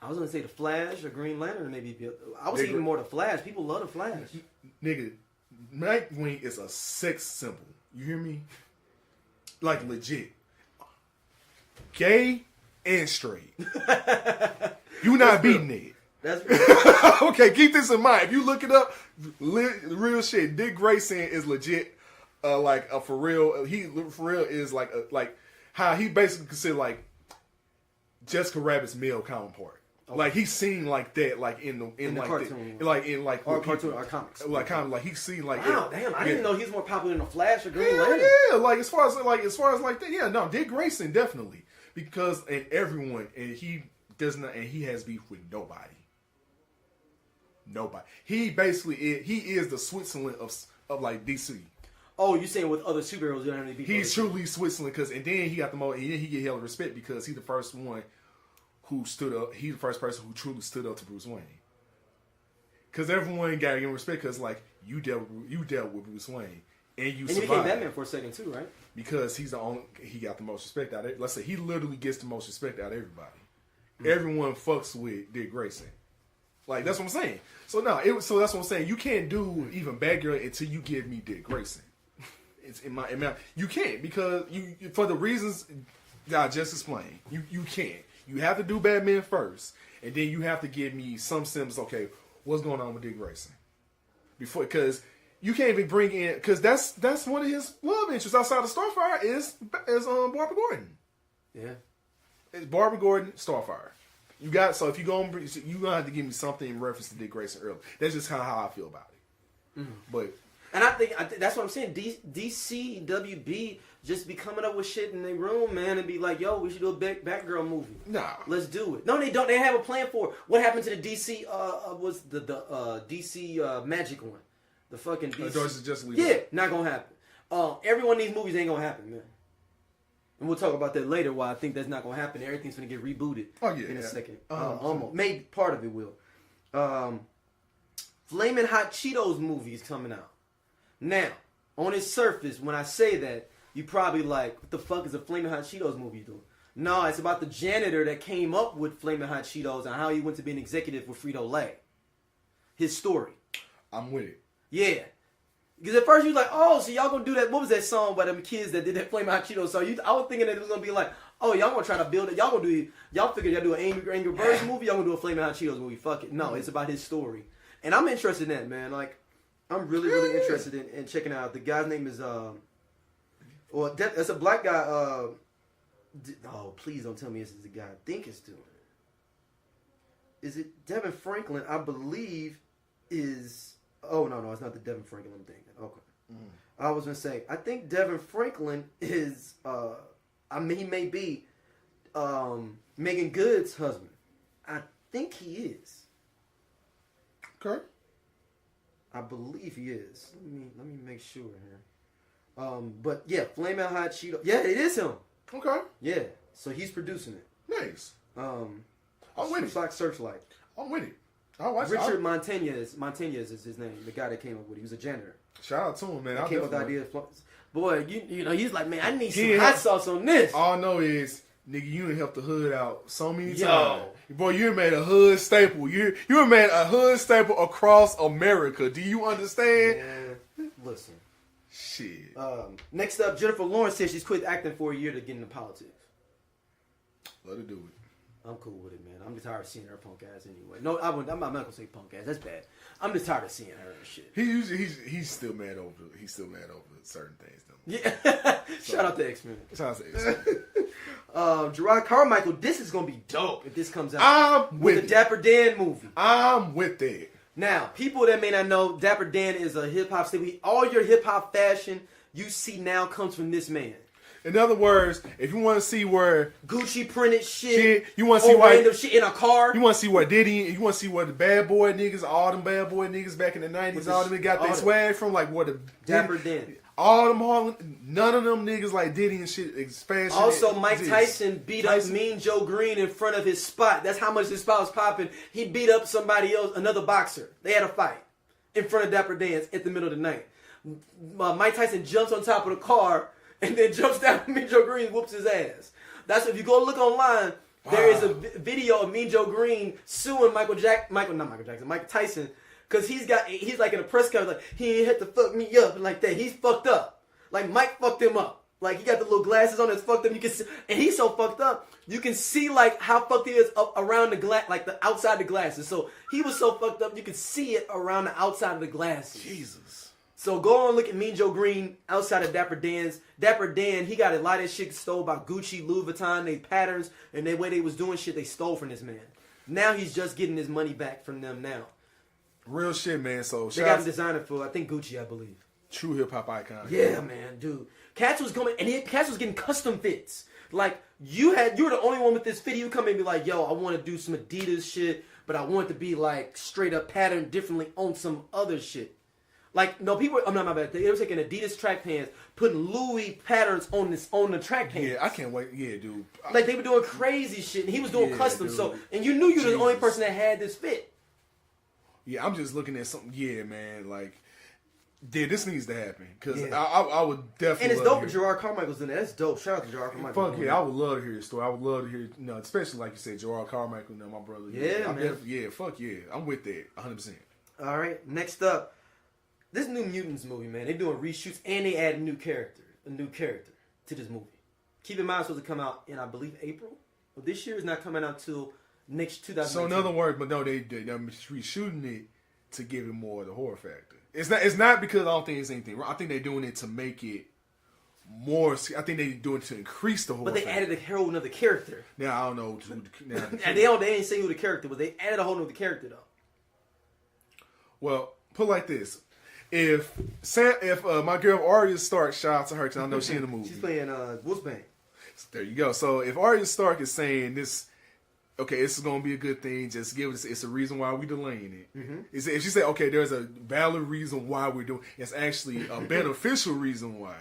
I was gonna say the Flash or Green Lantern maybe. I was thinking more the Flash. People love the Flash. Nigga, Nightwing is a sex symbol. You hear me? Like legit. Gay and straight. You not beating it. That's okay, keep this in mind. If you look it up, real shit. Dick Grayson is legit, for real. He for real is like how he basically considered like Jessica Rabbit's male counterpart. Okay. Like he's seen like that, like in the cartoon, cartoon or comics, like kind of like he's seen like. Wow, damn! I didn't know he was more popular than the Flash or Green Lantern. Yeah, like as far as that, yeah, no, Dick Grayson definitely because he does not, and he has beef with nobody. Nobody. He basically is the Switzerland of like DC. Oh, you saying with other superheroes? You don't have any beef. He's truly Switzerland and then he got the most. And then he get hella respect because he's the first one who stood up. He's the first person who truly stood up to Bruce Wayne. Because everyone got to give him respect because like you dealt with Bruce Wayne and you survived. He became Batman for a second too, right? Because he got the most respect out of it. Let's say he literally gets the most respect out of everybody. Mm-hmm. Everyone fucks with Dick Grayson. Like that's what I'm saying. So that's what I'm saying. You can't do even Batgirl until you give me Dick Grayson. It's in my you can't because you for the reasons that I just explained. You can't. You have to do Batman first, and then you have to give me some symbols. Okay, what's going on with Dick Grayson? Because you can't even bring in because that's one of his love interests outside of Starfire is Barbara Gordon. Yeah, it's Barbara Gordon, Starfire. You got so if you're gonna have to give me something in reference to Dick Grayson early. That's just how I feel about it. Mm-hmm. But and I think that's what I'm saying. DC WB just be coming up with shit in their room, man, and be like, "Yo, we should do a Batgirl movie." Nah, let's do it. No, they don't. They have a plan for it. What happened to the DC? Was the DC Magic one? The fucking DC. Yeah, not gonna happen. Every one of these movies ain't gonna happen, man. And we'll talk about that later. Why I think that's not gonna happen. Everything's gonna get rebooted. Oh yeah, in a second. Almost. Maybe part of it will. Flamin' Hot Cheetos movie is coming out. Now, on its surface, when I say that, you probably like, what the fuck is a Flamin' Hot Cheetos movie doing? No, it's about the janitor that came up with Flamin' Hot Cheetos and how he went to be an executive with Frito-Lay. His story. I'm with it. Yeah. Because at first you was like, oh, so y'all gonna do that? What was that song by them kids that did that Flamin' Hot Cheetos song? I was thinking that it was gonna be like, oh, y'all gonna try to build it. Y'all figure y'all do an Angry Birds movie. Y'all gonna do a Flamin' Hot Cheetos movie. Fuck it. No, it's about his story, and I'm interested in that, man. Like, I'm really interested in checking out. The guy's name is that's a black guy. Oh, please don't tell me this is the guy I think is doing it. Is it Devin Franklin? I believe is. Oh no, it's not the Devin Franklin I'm thinking. Okay. I was gonna say I think Devin Franklin is he may be Megan Good's husband. I think he is. Okay. I believe he is. Let me make sure here. But yeah, Flamin' Hot Cheetos. Yeah, it is him. Okay. Yeah. So he's producing it. Nice. I'm with it. Black Searchlight. I'm with it. Richard Montañez is his name. The guy that came up with it. He was a janitor. Shout out to him, man. I came up with the idea. Boy, you know, he's like, man, I need some hot sauce on this. All I know is, nigga, you done helped the hood out so many times. Boy, you made a hood staple. You made a hood staple across America. Do you understand? Yeah. Listen. Shit. Next up, Jennifer Lawrence says she's quit acting for a year to get into politics. Let her do it. I'm cool with it, man. I'm just tired of seeing her punk ass anyway. No, I'm not gonna say punk ass. That's bad. I'm just tired of seeing her and shit. He's still mad over certain things though. Yeah. Shout out to X-Men. Shout out to X-Men. Jerrod Carmichael, this is gonna be dope if this comes out. I'm with the Dapper Dan movie. I'm with it. Now, people that may not know, Dapper Dan is a hip hop staple. All your hip hop fashion you see now comes from this man. In other words, if you want to see where Gucci printed shit, you want to see why random shit in a car. You want to see where Diddy, you want to see where the bad boy niggas, all them bad boy niggas back in the 90s, all them got their swag from, like where the Dapper Dan. All them Harlem, none of them niggas like Diddy and shit. Expansion. Also, Mike Tyson beat up Mean Joe Green in front of his spot. That's how much his spot was popping. He beat up somebody else, another boxer. They had a fight in front of Dapper Dan at the middle of the night. Mike Tyson jumps on top of the car and then jumps down. Mean Joe Green and whoops his ass. That's if you go look online. There is a video of Mean Joe Green suing Mike Tyson. Cause he's like in a press conference, like he ain't had to fuck me up and like that. He's fucked up. Like Mike fucked him up. Like he got the little glasses on that's fucked up. You can see, and he's so fucked up. You can see like how fucked he is up around the glass, like the outside the glasses. So he was so fucked up you can see it around the outside of the glasses. Jesus. So go on, look at Mean Joe Green outside of Dapper Dan's. Dapper Dan, he got a lot of shit stole by Gucci, Louis Vuitton, they patterns and the way they was doing shit they stole from this man. Now he's just getting his money back from them now. Real shit, man. So they got him designer for, I think Gucci, I believe. True hip hop icon. Yeah, man, dude. Cats was coming, and Cats was getting custom fits. Like you were the only one with this fit. You come in and be like, "Yo, I want to do some Adidas shit, but I want it to be like straight up patterned differently on some other shit." Like no people, I'm not my bad. They were taking Adidas track pants, putting Louis patterns on the track pants. Yeah, I can't wait. Yeah, dude. Like they were doing crazy shit, and he was doing custom. Dude. So, and you knew you were the only person that had this fit. Yeah, I'm just looking at something. Yeah, man. Like, yeah, this needs to happen because I would definitely. And it's dope that Jerrod Carmichael's in there. That's dope. Shout out to Jerrod Carmichael. Fuck yeah, I would love to hear his story. I would love to hear, especially like you said, Jerrod Carmichael, my brother. Yeah, man. Yeah, fuck yeah, I'm with that, 100%. All right, next up, this new Mutants movie, man. They're doing reshoots and they add a new character to this movie. Keep in mind, it's supposed to come out in I believe April. But this year is not coming out till next 2019. So in other words, but no, they're reshooting it to give it more of the horror factor. It's not because I don't think it's anything wrong. I think they're doing it to make it more. I think they're doing it to increase the horror. But they added a whole another character. Now I don't know. And they didn't say who the character was. They added a whole other character though. Well, put it like this: if my girl Arya Stark, shout out to her because I know she's in the movie. She's playing Wolfsbane. There you go. So if Arya Stark is saying this. Okay, this is gonna be a good thing. Just give it. It's a reason why we're delaying it. Mm-hmm. If she said, "Okay, there's a valid reason why we're doing," it's actually a beneficial reason why.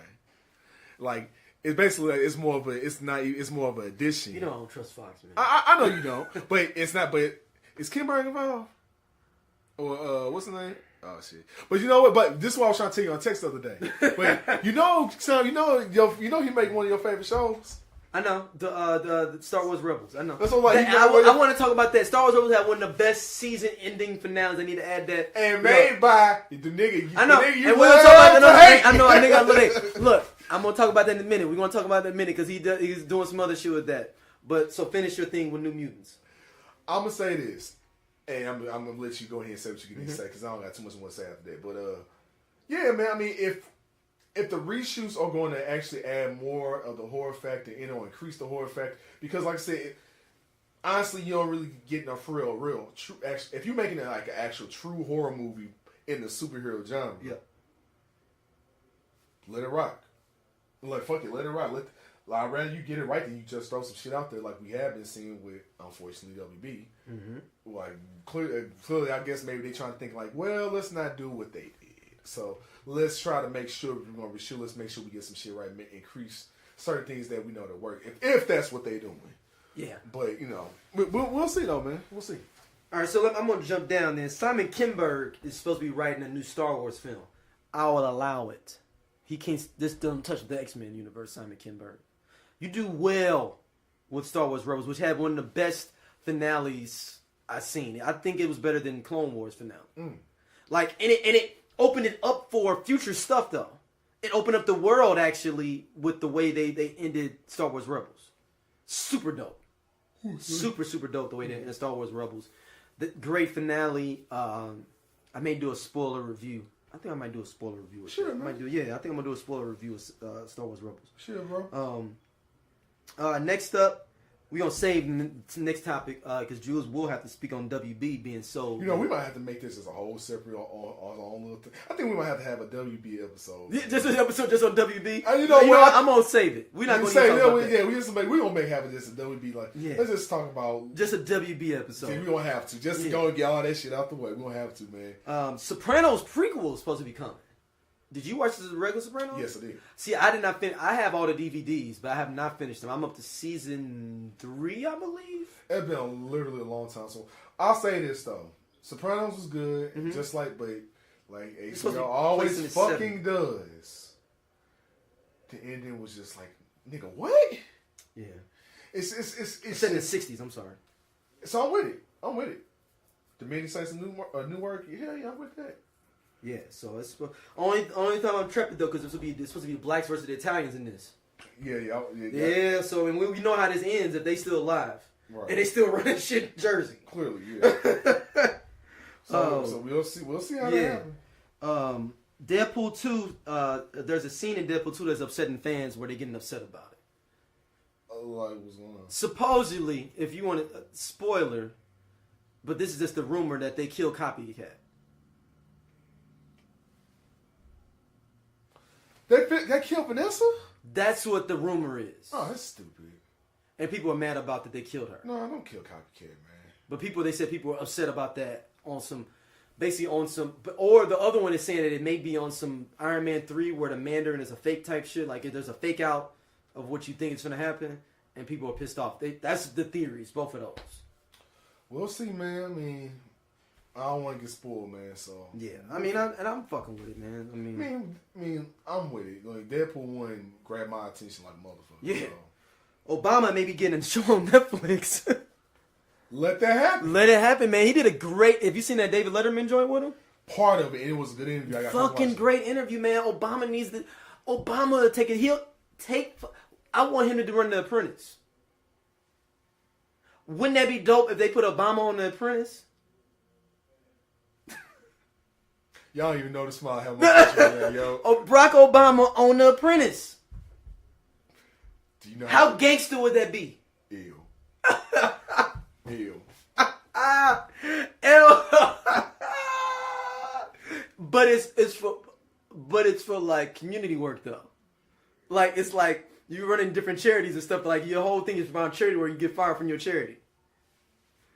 Like it's basically it's more of an addition. You know I don't trust Fox, man. I know you don't, but it's not. But is Kim Burton involved? Or what's the name? Oh shit! But you know what? But this is what I was trying to tell you on text the other day. But Sam, he made one of your favorite shows. I know the Star Wars Rebels. I know. That's what I want to talk about that. Star Wars Rebels had one of the best season-ending finales. I need to add that. And made by the nigga. I know. And we're gonna talk about that. I know. I love it. Look, I'm gonna talk about that in a minute. We're gonna talk about that in a minute because he's doing some other shit with that. But so finish your thing with New Mutants. I'm gonna say this, and I'm gonna let you go ahead and say what you can say because I don't got too much more to say after that. But yeah, man. I mean, if the reshoots are going to actually add more of the horror factor, increase the horror factor, because like I said, honestly, you don't really get enough real true. Actually, if you're making it like an actual true horror movie in the superhero genre, let it rock. Like fuck it, let it rock. I'd rather you get it right than you just throw some shit out there like we have been seeing with, unfortunately, WB. Mm-hmm. Like clearly, I guess maybe they trying to think like, well, let's not do what they did. So let's try to make sure we're gonna reshoot. Let's make sure we get some shit right. Increase certain things that we know that work. If that's what they're doing. Yeah. But we'll see though, man. We'll see. All right, so I'm gonna jump down then. Simon Kinberg is supposed to be writing a new Star Wars film. I will allow it. He can't. This doesn't touch the X-Men universe. Simon Kinberg. You do well with Star Wars Rebels, which had one of the best finales I've seen. I think it was better than Clone Wars finale. Like, and it opened it up for future stuff, though. It opened up the world, actually, with the way they ended Star Wars Rebels. Super dope. Super dope the way they ended Star Wars Rebels. The great finale. I may do a spoiler review. I think I might do a spoiler review. Sure, man. I think I'm going to do a spoiler review of Star Wars Rebels. Sure, bro. Next up, We're going to save the next topic because Jules will have to speak on WB being sold. You know, we might have to make this as a whole separate on own little thing. I think we might have a WB episode. Yeah, just an episode just on WB? You know what? I'm going to save it. We're not going to talk about that. Yeah, we're going to have this a WB. Like, let's just talk about... Just a WB episode. See, we're going to have to. Just to go and get all that shit out the way. We're going to have to, man. Sopranos prequel is supposed to be coming. Did you watch the regular Sopranos? Yes, I did. See, I did not finish. I have all the DVDs, but I have not finished them. I'm up to season 3, I believe. It's been literally a long time. So I'll say this though: Sopranos was good, just like HBO always fucking does. The ending was just like, nigga, what? Yeah. It's set in the 60s. I'm sorry. So I'm with it. The Many Saints of Newark. Yeah, I'm with that. Yeah, so it's only time I'm trepid though because it's supposed to be the blacks versus the Italians in this. Yeah. So and we know how this ends if they still alive, right? And they still running shit in Jersey. Clearly, yeah. so we'll see how that happens. Deadpool 2. There's a scene in Deadpool 2 that's upsetting fans where they're getting upset about it. Like what's going on? Supposedly, if you want a spoiler, but this is just the rumor that they kill Copycat. They killed Vanessa? That's what the rumor is. Oh, that's stupid. And people are mad about that they killed her. No, I don't kill Copycat, man. But they said people were upset about that or the other one is saying that it may be on some Iron Man 3 where the Mandarin is a fake type shit. Like if there's a fake out of what you think is going to happen and people are pissed off. That's the theories, both of those. We'll see, man. I mean, I don't want to get spoiled, man. So yeah, I mean, I'm fucking with it, man. I mean, I'm with it. Like Deadpool 1 grabbed my attention like a motherfucker. Yeah, so. Obama may be getting a show on Netflix. Let that happen. Let it happen, man. He did a great. Have you seen that David Letterman joint with him? Part of it. It was a good interview. I got fucking great interview, man. Obama to take it. I want him to run The Apprentice. Wouldn't that be dope if they put Obama on The Apprentice? Y'all don't even know the smile I have my face right now, yo. Barack Obama on The Apprentice. Do you know how gangster would that be? Ew. Ew. But it's for like community work though. Like it's like you running different charities and stuff. Like your whole thing is around charity where you get fired from your charity.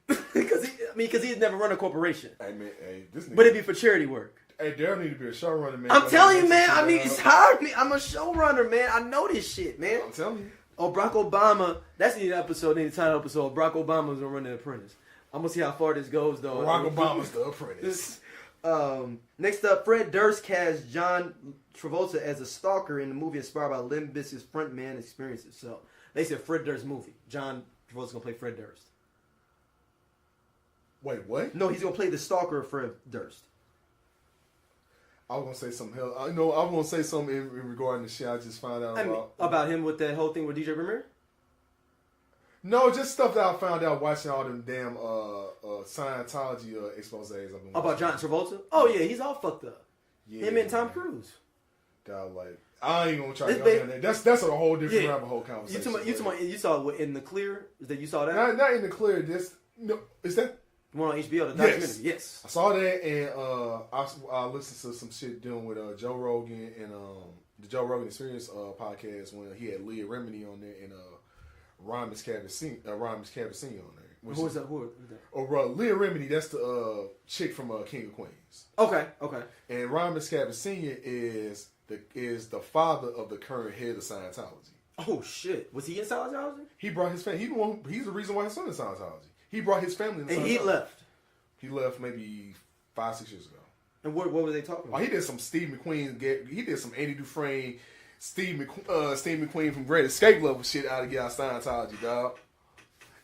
Because he's never run a corporation. Hey man, this nigga. But it'd be for charity work. Hey, there need to be a showrunner, man. I'm telling you, man. I mean, it's hard. I'm a showrunner, man. I know this shit, man. I'm telling you. Barack Obama. That's the episode. The title episode. Barack Obama's gonna run The Apprentice. I'm gonna see how far this goes, though. Barack Obama's The Apprentice. Next up, Fred Durst cast John Travolta as a stalker in the movie inspired by Limp Bizkit's frontman experiences. So they said Fred Durst movie. John Travolta's gonna play Fred Durst. Wait, what? No, he's gonna play the stalker of Fred Durst. I was gonna say something. I was gonna say something in regarding the shit I just found out about him with that whole thing with DJ Premier. No, just stuff that I found out watching all them damn Scientology exposés. About John Travolta? Oh yeah, he's all fucked up. Yeah, him and Tom Cruise. God, like I ain't gonna try to go down there. That's a whole different rabbit hole conversation. You saw it in The Clear? Is that you saw that? Not in The Clear. Is that one on HBO? The documentary. Yes. I saw that, and I listened to some shit dealing with Joe Rogan and the Joe Rogan Experience podcast when he had Leah Remini on there and Rhymes Cavassini on there. Who is that? Who is that? Oh, Leah Remini, that's the chick from King of Queens. Okay. And Rhymes Cavassini is the father of the current head of Scientology. Oh shit! Was he in Scientology? He brought his family. He's the reason why his son is in Scientology. He brought his family in Scientology. And he left. He left maybe 5-6 years ago. And what were they talking about? Oh, he did some Steve McQueen. He did some Andy Dufresne, Steve McQueen from Great Escape level shit out of Scientology, dog.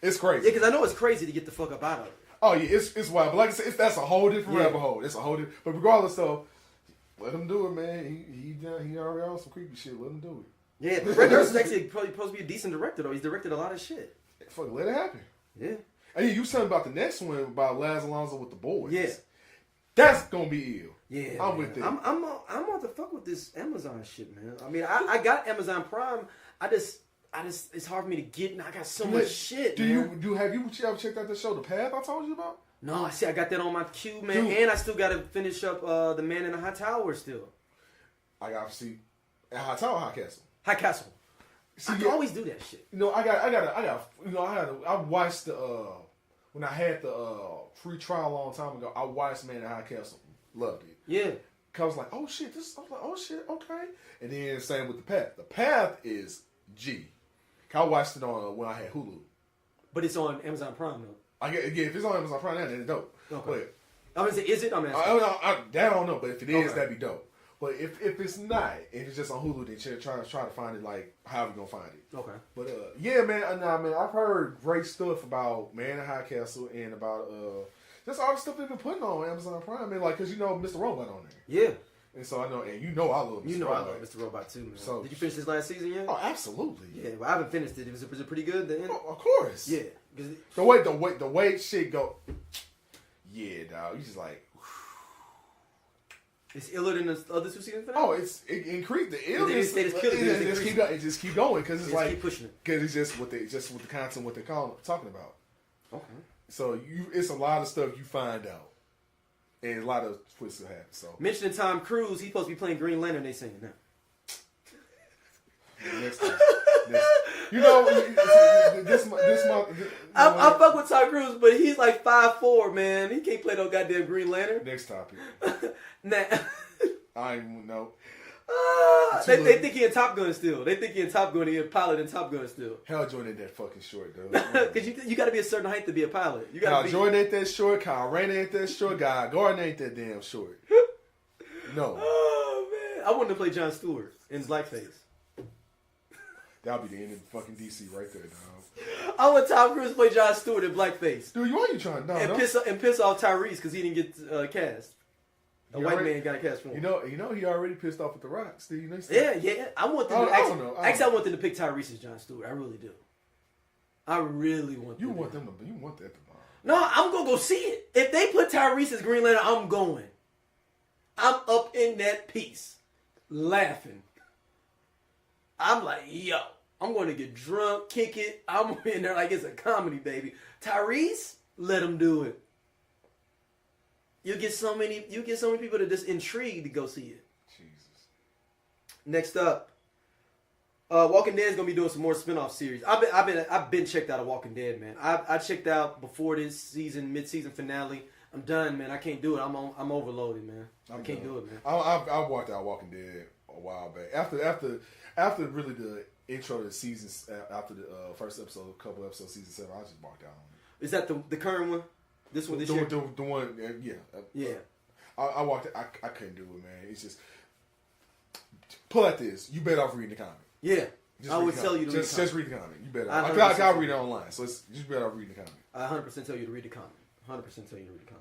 It's crazy. Yeah, because I know it's crazy to get the fuck up out of it. Oh yeah, it's wild. But like I said, that's a whole different rabbit hole. It's a whole different. But regardless, though, let him do it, man. He already on some creepy shit. Let him do it. Yeah, but Fred Durst is actually probably supposed to be a decent director, though. He's directed a lot of shit. Fuck, let it happen. Yeah. And you telling about the next one about Laz Alonso with the boys. Yeah. That's gonna be ill. Yeah, I'm with that. I'm on the fuck with this Amazon shit, man. I mean, I got Amazon Prime. I it's hard for me to get. And I got so much shit. Have man. you ever checked out the show The Path I told you about? No, I got that on my queue, man. Dude. And I still got to finish up The Man in the High Tower still. I got to see High Tower, or High Castle. High Castle. See, I can always do that shit. You know, I watched the when I had the free trial a long time ago. I watched Man in High Castle, loved it. Yeah. Cause I was like, oh shit, I was like, oh shit, okay. And then same with The Path. The Path is G. I watched it on when I had Hulu. But it's on Amazon Prime though. If it's on Amazon Prime, then it's dope. Okay. I'm gonna say, is it? I'm asking. I don't know, but if it is, that'd be dope. But if it's not, if it's just on Hulu, then try to find it like however you gonna find it. Okay. But yeah, man, I've heard great stuff about Man in High Castle and about just all the stuff they've been putting on Amazon Prime, man. Like, cause you know Mr. Robot on there. Yeah. And so I know, and you know I love Mr. Robot. I love Mr. Robot too, man. So, did you finish this last season yet? Oh, absolutely. Yeah, well, I haven't finished it. Was it pretty good? The end? Oh, of course. Yeah. The way shit go. Yeah, dog. You just like. It's iller than the other 2 seasons. Oh, it increased the illness. It just keep going because it's like keep pushing it because it's just with the content what they're talking about. Okay. So it's a lot of stuff you find out, and a lot of twists that happen. So mentioning Tom Cruise, he's supposed to be playing Green Lantern. They saying now. Next. You know, this month. I fuck with Tom Cruise, but he's like 5'4", man. He can't play no goddamn Green Lantern. Next topic. Nah. I don't even know. They think he in Top Gun still. They think he in Top Gun. He a pilot in Top Gun still. Hal Jordan ain't that fucking short, though. Because you got to be a certain height to be a pilot. You Hal Jordan ain't that short. Kyle Rayner ain't that short. Guy Gardner ain't that damn short. No. Oh man, I wanted to play Jon Stewart in blackface. That'll be the end of fucking DC right there, dog. I want Tom Cruise to play Jon Stewart in blackface. Dude, why are you trying? No, piss off Tyrese because he didn't get cast. A white man got a cast for him. You know, he already pissed off with the Rock. Steve, you know. Yeah. I want them. I don't know. I want them to pick Tyrese as Jon Stewart. I really do. I really want. You want them to? You want that to bomb? No, I'm gonna go see it. If they put Tyrese as Green Lantern, I'm going. I'm up in that piece, laughing. I'm like, yo, I'm going to get drunk, kick it. I'm in there like it's a comedy, baby. Tyrese, let him do it. You get so many people that just intrigued to go see it. Jesus. Next up, Walking Dead is gonna be doing some more spinoff series. I've been checked out of Walking Dead, man. I checked out before this season, mid-season finale. I'm done, man. I can't do it. I'm overloaded, man. I can't do it, man. I walked out Walking Dead a while back. After really the intro to the seasons, after the first episode, a couple episodes, season 7, I just walked out on it. Is that the current one? This one this year? The one, yeah. Yeah. I walked it. I couldn't do it, man. It's just pull at this. You better off reading the comic. Yeah. I would tell you to just read the comic. You better. I'll read it online. So it's just better off reading the comic. I 100% tell you to read the comic. 100% tell you to read the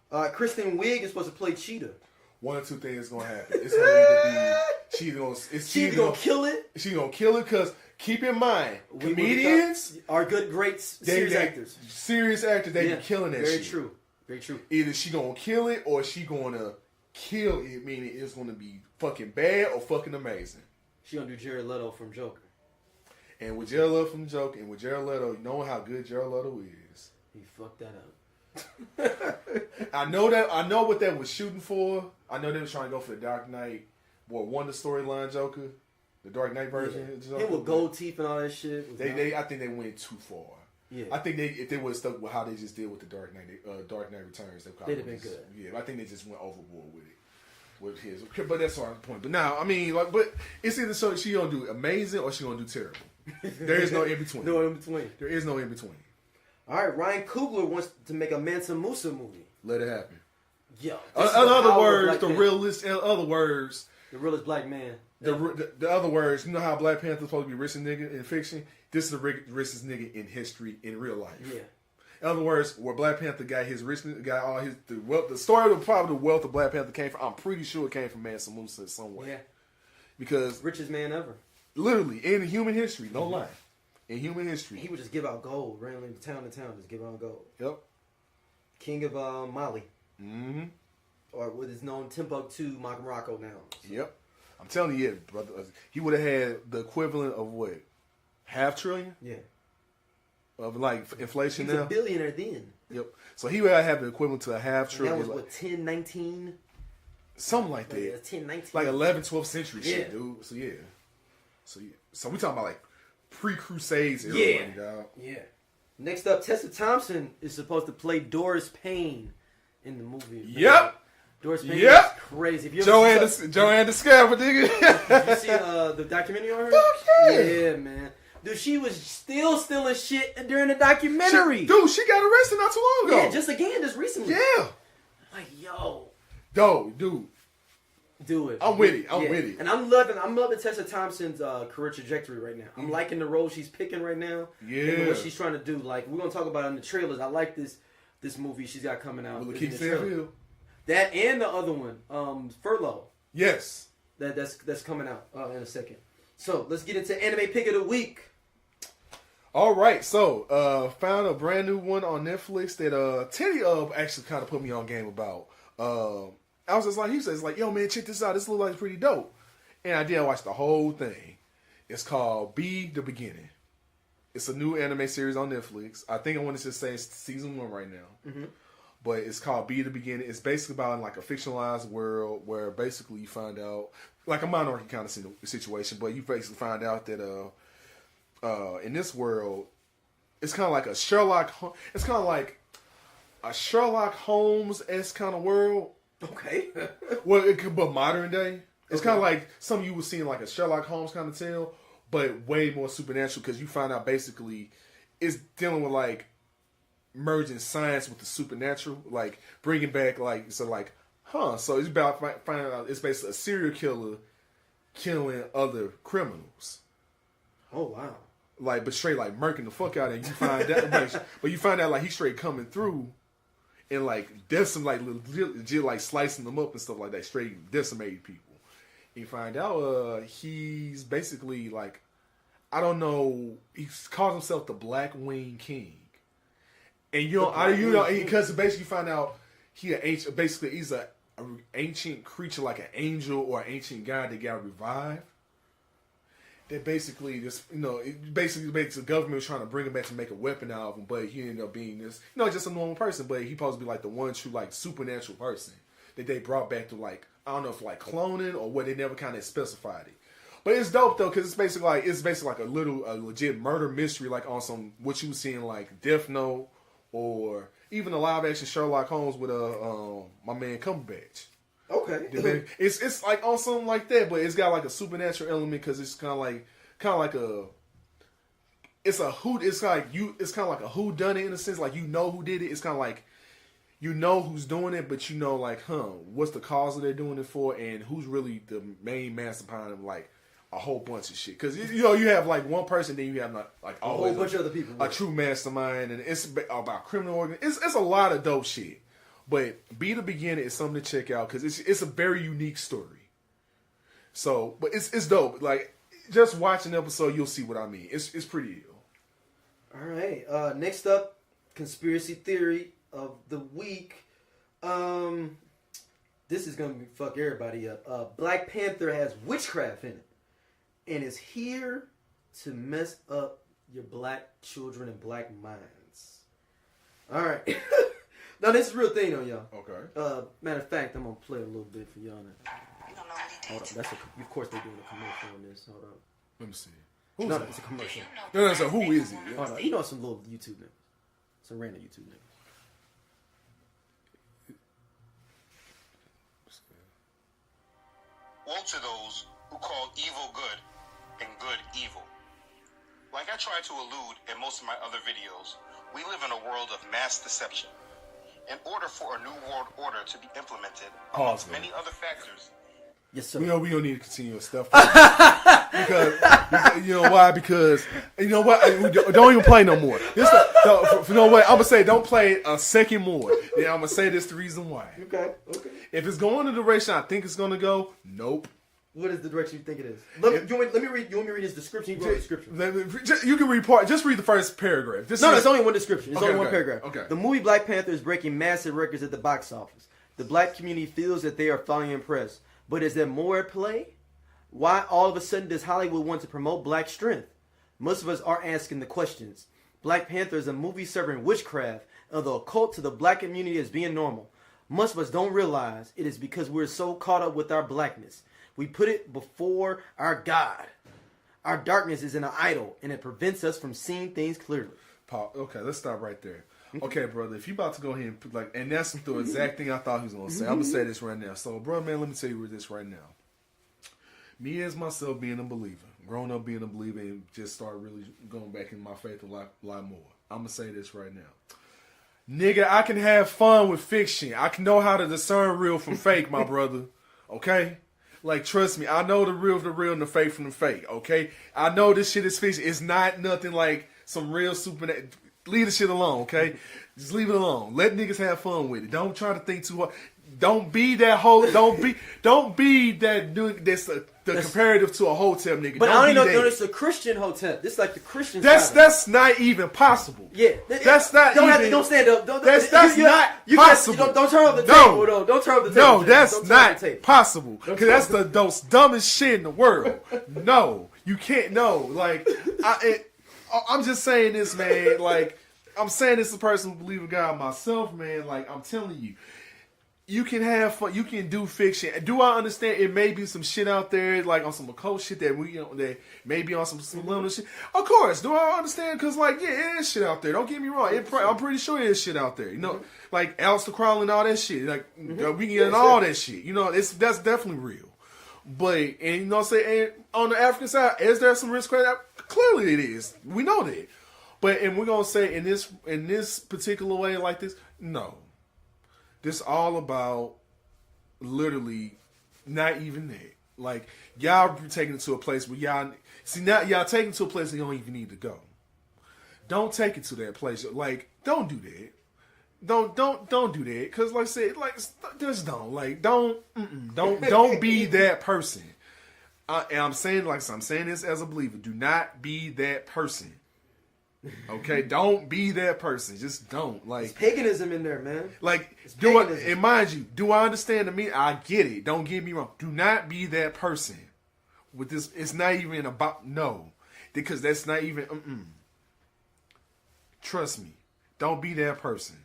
comic. Kristen Wiig is supposed to play Cheetah. One or two things gonna happen. It's gonna either be she's gonna kill it. She's gonna kill it because keep in mind, comedians are great serious actors. Serious actors, they be killing that shit. Very true. Very true. Either she gonna kill it or she gonna kill it, meaning it's gonna be fucking bad or fucking amazing. She gonna do Jerrod Leto from Joker. And with Jerrod Leto from Joker, and with Jerrod Leto, knowing how good Jerrod Leto is, he fucked that up. I know what that was shooting for. I know they was trying to go for the Dark Knight, Wonder storyline Joker, the Dark Knight version. Yeah. Him with gold teeth and all that shit. I think they went too far. Yeah. I think if they would have stuck with how they just did with the Dark Knight Returns, they'd have been good. Yeah, I think they just went overboard with it. With his, but that's not the point. But now, I mean, like, but it's either so she gonna do amazing or she gonna do terrible. There is no in between. No in between. There is no in between. All right, Ryan Coogler wants to make a Mansa Musa movie. Let it happen. Yo, in other words, the realest black man. The other words, you know how Black Panther's supposed to be richest nigga in fiction? This is the richest nigga in history in real life. Yeah. In other words, where Black Panther got his richness, got all his the wealth, the story of probably the wealth of Black Panther came from. I'm pretty sure it came from Mansa Musa somewhere. Yeah. Because richest man ever. Literally in human history, no lie. In human history, he would just give out gold, randomly town to town, just give out gold. Yep. King of Mali. Mm-hmm. Or what is known Timbuktu, Morocco now. So. Yep. I'm telling you, brother, he would have had the equivalent of what? $500 billion? Yeah. Of like inflation He's now? a billionaire then. Yep. So he would have the equivalent to $500 billion. That was what, 10, 19? Something like that. Yeah, 10, 19. Like 11th, 12th century shit, Yeah. dude. So yeah. So we talking about like pre-Crusades era, Yeah. money, dog. Yeah. Next up, Tessa Thompson is supposed to play Doris Payne in the movie. Yep. Doris Payne Yep. is crazy. If you Joanne the Scamper, nigga. Did you see the documentary on her? Fuck yeah. Yeah, man. Dude, she was still stealing shit during the documentary. She got arrested not too long ago. Yeah, just recently. Yeah. Like, yo. Dude. Do it. I'm with it. I'm with it. And I'm loving Tessa Thompson's career trajectory right now. I'm liking the role she's picking right now. Yeah. And what she's trying to do. Like, we're gonna talk about it in the trailers. I like this movie she's got coming out. Will it in keep the trailer. Stanfield? That and the other one, Furlough. Yes. That's coming out in a second. So let's get into anime pick of the week. All right, so found a brand new one on Netflix that Teddy actually kind of put me on game about. I was just like, he says like, yo man, check this out. This looks like pretty dope, and I did watch the whole thing. It's called Be the Beginning. It's a new anime series on Netflix. I think I want to just say it's season 1 right now. Mm-hmm. But it's called Be the Beginning. It's basically about like a fictionalized world where basically you find out, like a minority kind of situation, but you basically find out that in this world, it's kind of like a Sherlock Holmes-esque kind of world. Okay. Well, it could, but modern day. It's kind of like something you would see in like a Sherlock Holmes kind of tale, but way more supernatural because you find out basically it's dealing with like merging science with the supernatural, like bringing back so it's about finding out it's basically a serial killer killing other criminals. Oh wow! Like, but straight like murking the fuck out, and you find out, but you find out like he's straight coming through, and like there's some like legit like slicing them up and stuff like that, straight decimating people. And you find out he's basically like, I don't know, he calls himself the Black Wing King. And because basically you find out he's a ancient creature like an angel or an ancient god that got revived. That basically just it basically makes the government trying to bring him back to make a weapon out of him, but he ended up being this just a normal person, but he's supposed to be like the one true like supernatural person that they brought back to like I don't know if like cloning or what, they never kind of specified it. But it's dope though because it's basically like a legit murder mystery like on some what you were seeing like Death Note. Or even a live action Sherlock Holmes with my man Cumberbatch. Okay. It's like on something like that, but it's got like a supernatural element because it's kind of like it's kind of like a who done it in a sense. Like you know who did it. It's kind of like you know who's doing it, but you know like what's the cause that they're doing it for, and who's really the main master behind them. Like a whole bunch of shit because you have like one person, then you have like a whole bunch of other people, a true mastermind, and it's about criminal organization. It's a lot of dope shit. But Be the Beginning is something to check out because it's a very unique story. So, but it's dope. Like just watch an episode, you'll see what I mean. It's pretty ill. All right. Next up, conspiracy theory of the week. This is gonna fuck everybody up. Black Panther has witchcraft in it. And is here to mess up your black children and black minds. All right. Now, this is a real thing, though, y'all. Okay. Matter of fact, I'm going to play a little bit for y'all now. Hold up. Of course, they're doing a commercial on this. Hold up. Let me see. No, it's a commercial. No, so who is it? Hold on. You know some little YouTube niggas. Some random YouTube niggas. Woe to those who call evil good and good evil. Like I try to allude in most of my other videos, we live in a world of mass deception. In order for a new world order to be implemented, amongst many other factors. Yes, sir. We don't need to continue stuff because you know why? Because you know what? Don't even play no more. You know what? I'm gonna say don't play a second more. Yeah, I'm gonna say this the reason why. Okay. If it's going in the direction I think it's gonna go, nope. What is the direction you think it is? Let me read. You want me to read his description? You wrote the description. You can read part. Just read the first paragraph. It's only one description. It's only one paragraph. Okay. The movie Black Panther is breaking massive records at the box office. The black community feels that they are finally impressed. But is there more at play? Why all of a sudden does Hollywood want to promote black strength? Most of us aren't asking the questions. Black Panther is a movie serving witchcraft of the occult to the black community as being normal. Most of us don't realize it is because we're so caught up with our blackness. We put it before our God. Our darkness is an idol, and it prevents us from seeing things clearly. Paul, okay, let's stop right there. Okay, brother, if you about to go ahead and put, like, and that's the exact thing I thought he was gonna say. I'm gonna say this right now. So, bro, man, let me tell you this right now. Me as myself being a believer, growing up being a believer, and just started really going back in my faith a lot more. I'm gonna say this right now. Nigga, I can have fun with fiction. I can know how to discern real from fake, my brother. Okay? Like, trust me, I know the real and the fake from the fake, okay? I know this shit is fiction. It's not nothing like some real super... Leave the shit alone, okay? Just leave it alone. Let niggas have fun with it. Don't try to think too hard. Don't be that whole... Don't be that dude that's the comparative to a hotel nigga. But don't I don't be know. that. It's a Christian hotel. This is like the Christian. That's not even possible. Yeah, that's not don't even. Have to, don't stand up. That's not possible. Don't turn off the table. No, don't turn off the table. No, that's not possible. Because that's the most dumbest shit in the world. No, you can't. No, like I'm just saying this, man. Like I'm saying this as a person who believes in God myself, man. Like I'm telling you. You can have fun. You can do fiction. Do I understand? It may be some shit out there, like on some occult shit that we, that maybe on some subliminal shit. Of course, do I understand? Because, like, yeah, it is shit out there. Don't get me wrong. I'm pretty sure it is shit out there. You know, like Aleister Crowley and all that shit. Like we can get in all that shit. You know, that's definitely real. But and you know, what I'm saying, and on the African side, is there some risk? Clearly, it is. We know that. But and we're gonna say in this particular way like this, no. This all about literally not even that. Like, y'all taking it to a place where y'all taking it to a place that you don't even need to go. Don't take it to that place. Like, don't do that. Don't do that. Cause like I said, like just don't. Like, don't be that person. And I'm saying this as a believer. Do not be that person. Okay, don't be that person. Just don't. Like, it's paganism in there, man. Like, and mind you, do I understand the meaning? I get it. Don't get me wrong. Do not be that person. With this, it's not even about because that's not even. Trust me, don't be that person.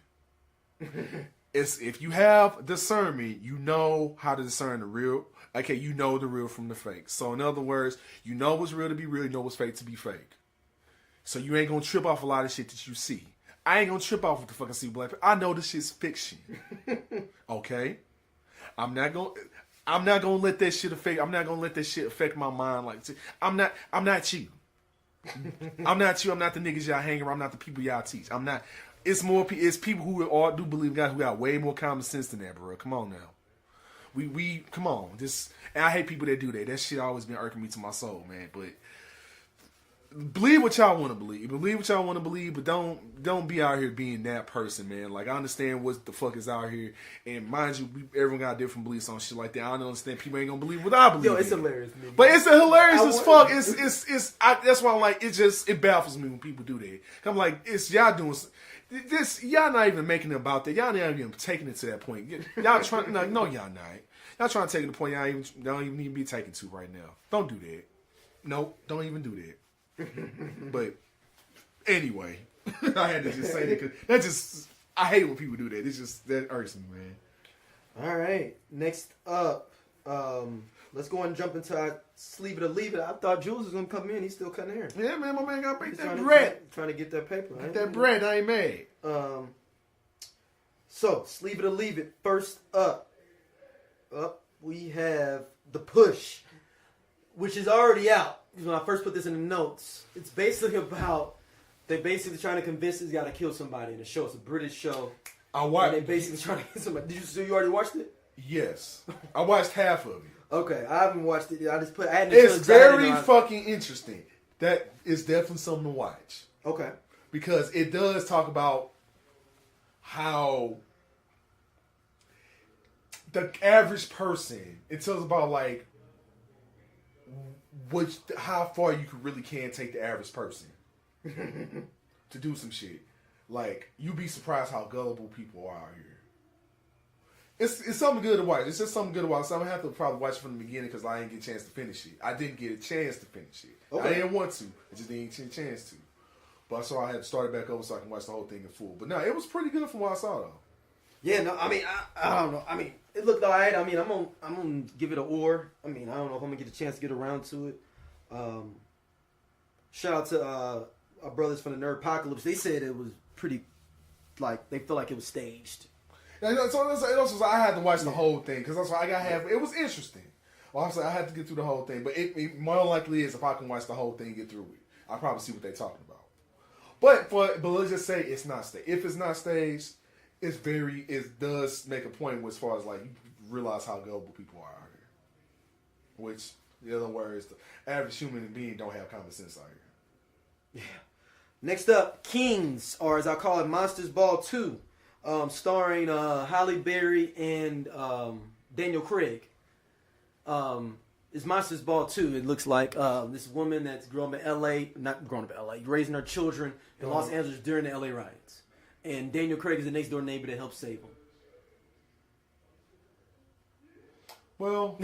It's if you have discernment, you know how to discern the real. Okay, you know the real from the fake. So in other words, you know what's real to be real. You know what's fake to be fake. So you ain't gonna trip off a lot of shit that you see. I ain't gonna trip off with the fucking see black people. I know this shit's fiction. Okay? I'm not gonna let that shit affect. I'm not gonna let that shit affect my mind. Like I'm not you. I'm not you. I'm not the niggas y'all hang around. I'm not the people y'all teach. I'm not. It's people who all do believe in God who got way more common sense than that, bro. Come on now. We come on. And I hate people that do that. That shit always been irking me to my soul, man. But believe what y'all want to believe. Believe what y'all want to believe, but don't be out here being that person, man. Like, I understand what the fuck is out here, and mind you, everyone got different beliefs on shit like that. I don't understand people ain't gonna believe what I believe. Yo, it's hilarious, man. But it's hilarious as fuck. That's why I'm like, it baffles me when people do that. I'm like, it's y'all doing this. Y'all not even making it about that. Y'all not even taking it to that point. Y'all trying, no, y'all not. Y'all trying to take it to the point y'all don't even need to be taken to right now. Don't do that. Nope, don't even do that. But anyway, I had to just say that because I hate when people do that. That irks me, man. All right, next up, let's go and jump into our sleeve it or leave it. I thought Jules was gonna come in. He's still cutting hair. Yeah, man, my man got to make that bread. bread. Trying to get that paper. Get that bread. I ain't mad. So sleeve it or leave it. First up, we have The Push, which is already out. When I first put this in the notes, it's basically about they're basically trying to convince this guy to kill somebody in the show. It's a British show. I watched. They basically trying to kill somebody. So you already watched it? Yes, I watched half of it. Okay, I haven't watched it. I just put. It's very fucking interesting. That is definitely something to watch. Okay, because it does talk about how the average person. It tells about like. How far you really can take the average person to do some shit. Like, you'd be surprised how gullible people are out here. It's something good to watch. It's just something good to watch. So I'm gonna have to probably watch it from the beginning because I didn't get a chance to finish it. I didn't get a chance to finish it. Okay. I didn't want to. I just didn't get a chance to. But so I had to start it back over so I can watch the whole thing in full. But no, it was pretty good from what I saw though. Yeah, no, I mean, I don't know. I mean, it looked alright. I mean, I'm gonna give it an or. I mean, I don't know if I'm gonna get a chance to get around to it. Shout out to our brothers from the Nerd Apocalypse. They said it was pretty, like, they feel like it was staged. Yeah, so I had to watch the whole thing because that's why I got half. It was interesting. Well, I had to get through the whole thing, but it more likely is if I can watch the whole thing and get through it, I'll probably see what they're talking about. But let's just say it's not staged. If it's not staged, it does make a point as far as like you realize how gullible people are out here. Which, in other words, the average human being don't have common sense out here. Yeah. Next up, Kings, or as I call it, Monsters Ball 2, starring Halle Berry and Daniel Craig. It's Monsters Ball 2. It looks like this woman that's grown up in L.A., not grown up in L.A., raising her children in Los Angeles during the L.A. riots. And Daniel Craig is the next door neighbor that helps save them. Well,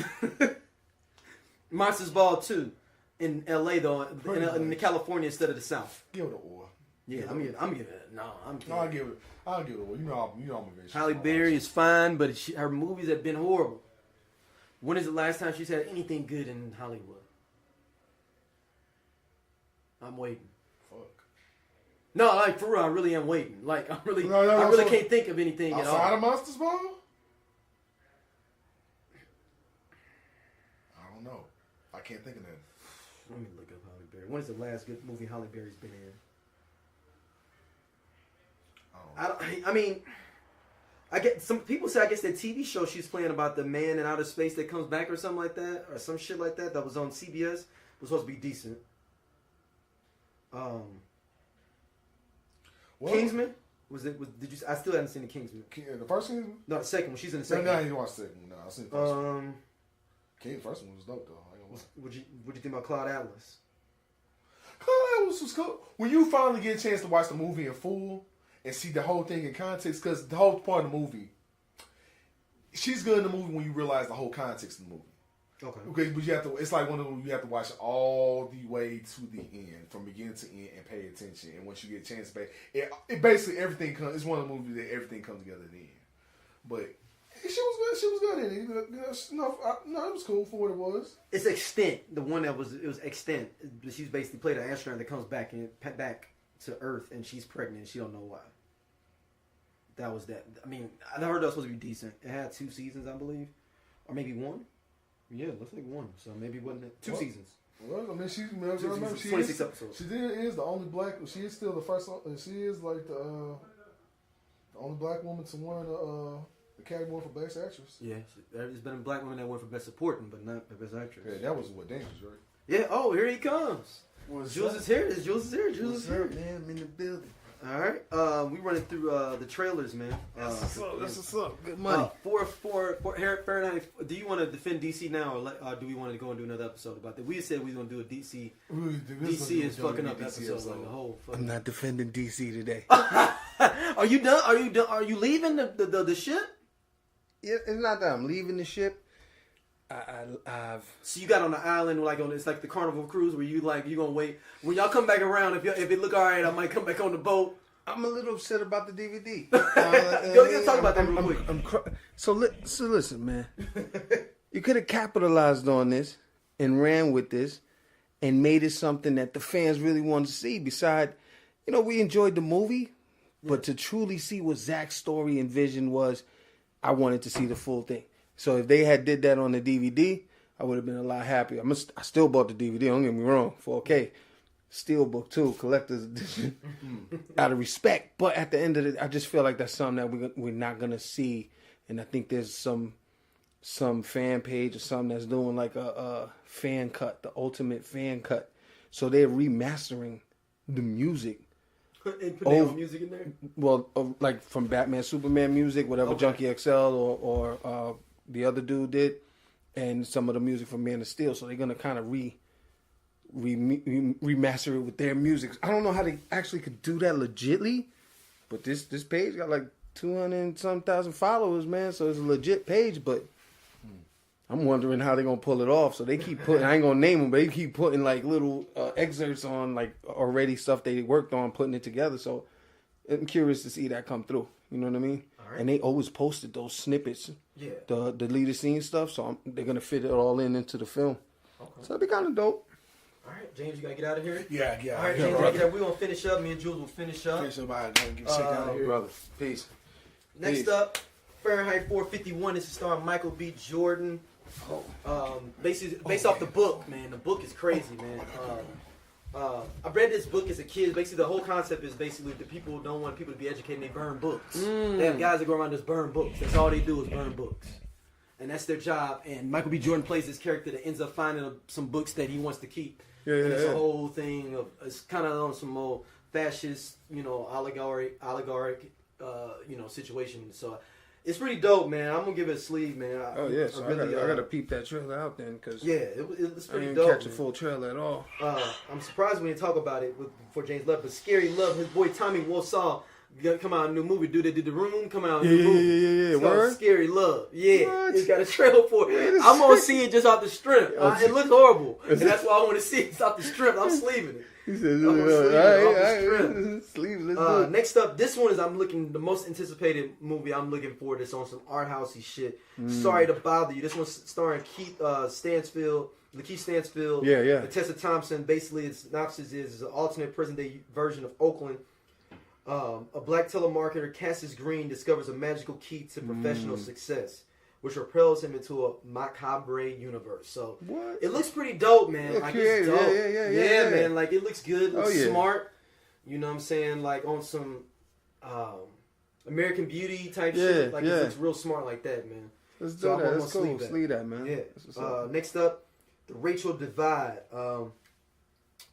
Monsters Ball 2 in L.A. though, in the California instead of the South. give it an or. Yeah, I'm giving it. No, I'm kidding. I'll give it an or. You know I'm a very Halle Berry is fine, but her movies have been horrible. When is the last time she's had anything good in Hollywood? I'm waiting. Fuck. No, like for real, I really am waiting. Like I really can't think of anything at all. Outside of Monsters Ball? I don't know. I can't think of that. Let me look up Halle Berry. When is the last good movie Halle Berry's been in? I mean, I get some people say I guess that TV show she's playing about the man in outer space that comes back or something like that or some shit like that was on CBS was supposed to be decent. Well, Kingsman did you? I still haven't seen the Kingsman. The first Kingsman? No, the second one. She's in the second. No, I didn't watch the second one. No, I seen the first one. The first one was dope though. What'd you think about Cloud Atlas? Cloud Atlas was cool. When you finally get a chance to watch the movie in full and see the whole thing in context, because the whole part of the movie, she's good in the movie when you realize the whole context of the movie. Okay, but you have to. It's like one of them. You have to watch it all the way to the end, from beginning to end, and pay attention. And once you get a chance to pay, it basically everything comes. It's one of the movies that everything comes together at the end. But she was good. She was good in it. No, it was cool for what it was. It's Extent. The one it was Extent. She's basically played an astronaut that comes back to Earth, and she's pregnant. And she don't know why. That was that. I mean, I heard that was supposed to be decent. It had 2 seasons, I believe, or maybe 1. Yeah, it looks like 1. So maybe it wasn't 2 seasons. Well, I mean, she 26 episodes. She is the only black. She is still the first. She is like the only black woman to win the Academy Award for Best Actress. Yeah, there's been a black woman that won for Best Supporting, but not for Best Actress. Yeah, that was what Dangerous, right? Yeah. Oh, here he comes. Jules is here. Jules is here. What's up, man? I'm in the building. All right, we running through the trailers, man. That's what's up. Good money. For Fahrenheit. Do you want to defend DC now, or do we want to go and do another episode about that? We said we was gonna do a DC. DC is fucking up episode like a whole. I'm not defending DC today. Are you done? Are you done? Are you leaving the ship? Yeah, it's not that I'm leaving the ship. I've So you got on the island it's like the Carnival cruise where you gonna wait when y'all come back around. If it look all right, I might come back on the boat. I'm a little upset about the DVD. Go talk about that real quick. So listen, man. You could have capitalized on this and ran with this and made it something that the fans really wanted to see. Beside, we enjoyed the movie, but to truly see what Zach's story and vision was, I wanted to see the full thing. So if they had did that on the DVD, I would have been a lot happier. I still bought the DVD, don't get me wrong, 4K. Steelbook too, collector's edition, out of respect. But at the end of it, I just feel like that's something that we're not going to see. And I think there's some fan page or something that's doing like a fan cut, the ultimate fan cut. So they're remastering the music. And put their own music in there? Well, like from Batman, Superman music, whatever Junkie XL or the other dude did, and some of the music from Man of Steel. So they're gonna kind of remaster it with their music. I don't know how they actually could do that legitly, but this page got like 200 and some thousand followers, man. So it's a legit page, but I'm wondering how they're gonna pull it off. So they keep putting, I ain't gonna name them, but they keep putting like little excerpts on like already stuff they worked on, putting it together. So I'm curious to see that come through. You know what I mean? All right. And they always posted those snippets, the deleted scene stuff. So they're gonna fit it all into the film. Okay. So it'll be kind of dope. All right, James, you gotta get out of here. Yeah. All right, James, we're gonna finish up. Me and Jules will finish up. Finish up out and get sick out of here, Brother. Peace. Next up, Fahrenheit 451. This is starring Michael B. Jordan. Based off the book, man. The book is crazy, man. I read this book as a kid. Basically, the whole concept is basically the people don't want people to be educated. They burn books. They have guys that go around and just burn books. That's all they do is burn books, and that's their job. And Michael B. Jordan plays this character that ends up finding some books that he wants to keep. And it's a whole thing of, it's kind of on some old fascist, oligarch, situation. So it's pretty dope, man. I'm gonna give it a sleeve, man. I gotta peep that trailer out then, cause it's pretty I didn't dope. catch a full trailer at all. I'm surprised we didn't talk about it before James left, but Scary Love, his boy Tommy Wiseau come out a new movie. Dude that did The Room, come out a new movie. It's called Scary Love. Yeah, he's got a trailer for it. I'm gonna see it just off the strip. It looks horrible, and that's why I want to see it. It's off the strip. I'm sleeving it. He said, next up, this one is the most anticipated movie I'm looking for. That's on some art housey shit. Sorry to bother you. This one's starring Lakeith Stansfield. And Tessa Thompson. Basically, its synopsis is an alternate present day version of Oakland. A black telemarketer, Cassius Green, discovers a magical key to professional success, which propels him into a macabre universe. So it looks pretty dope, man. Like it's dope. Yeah, man. Like it looks good. It looks smart. You know what I'm saying? Like on some American Beauty type shit. Like it looks real smart like that, man. Let's do that. That's cool. Sleeve that, man. Yeah. Next up, The Rachel Divide.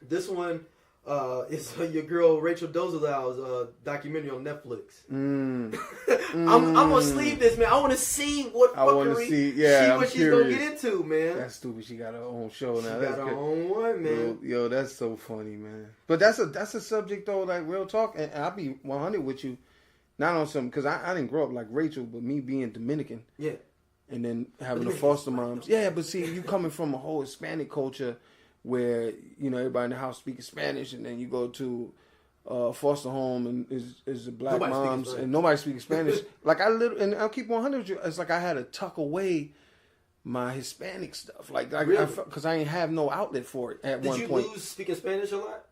This one is your girl Rachel Dolezal's documentary on Netflix. I'm gonna sleeve this, man. I want to see what she's gonna get into, man. That's stupid. She got her own show now. She got her own one, man. Yo, that's so funny, man. But that's a subject though, like real talk, and I'll be 100 with you. Not on something because I didn't grow up like Rachel, but me being Dominican, and then having the foster moms, But see, you coming from a whole Hispanic culture where everybody in the house speaking Spanish, and then you go to foster home and is the black moms and nobody speaking Spanish. Like and I'll keep 100 with you. It's like I had to tuck away my Hispanic stuff, like because I ain't have no outlet for it at one point. Did you lose speaking Spanish a lot?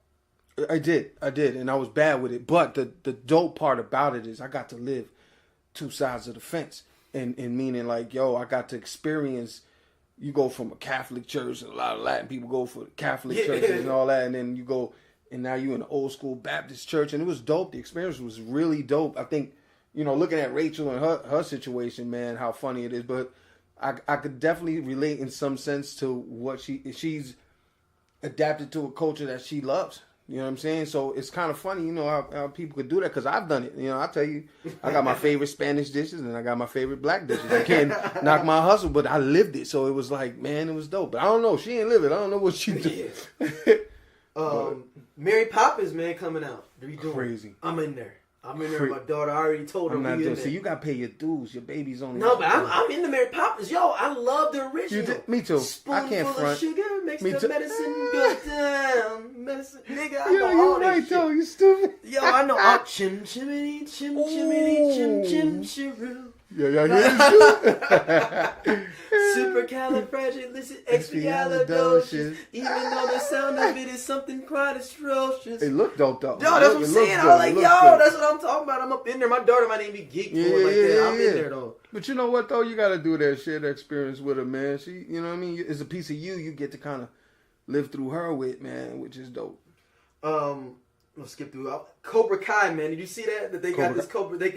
I did, and I was bad with it. But the dope part about it is I got to live two sides of the fence, and meaning like I got to experience. You go from a Catholic church, and a lot of Latin people go for the Catholic churches and all that, and then you go, and now you in the old school Baptist church, and it was dope. The experience was really dope. I think, looking at Rachel and her situation, man, how funny it is, but I could definitely relate in some sense to what she's adapted to a culture that she loves. You know what I'm saying? So it's kind of funny, how people could do that, because I've done it. I tell you, I got my favorite Spanish dishes and I got my favorite black dishes. I can't knock my hustle, but I lived it. So it was like, man, it was dope. But I don't know. She ain't live it. I don't know what she did. Mary Poppins, man, coming out. Crazy. I'm in there. My daughter, I already told her. I'm not doing. See, you got to pay your dues. Your baby's only. No, but I'm in the Mary Poppins. Yo, I love the original. Me too. Spoonful I can't front. Of sugar makes the medicine go down. Medicine, nigga, I know you all right that though. shit. You stupid. Yo, I know all chim chimney, chim chimney, chim chim chiroo. Yeah, y'all hear this? Supercalifragilisticexpialidocious. Even though the sound of it is something quite atrocious. It looked dope though. Yo, that's what I'm saying. I'm like, that's what I'm talking about. I'm up in there. My daughter might even be geeked for it like that. I'm in there though. But you know what though? You got to do that share the experience with her, man. She, you know what I mean? It's a piece of you get to kind of live through her with, man, which is dope. Let's skip through Cobra Kai, man. Did you see that? That they got this Cobra. They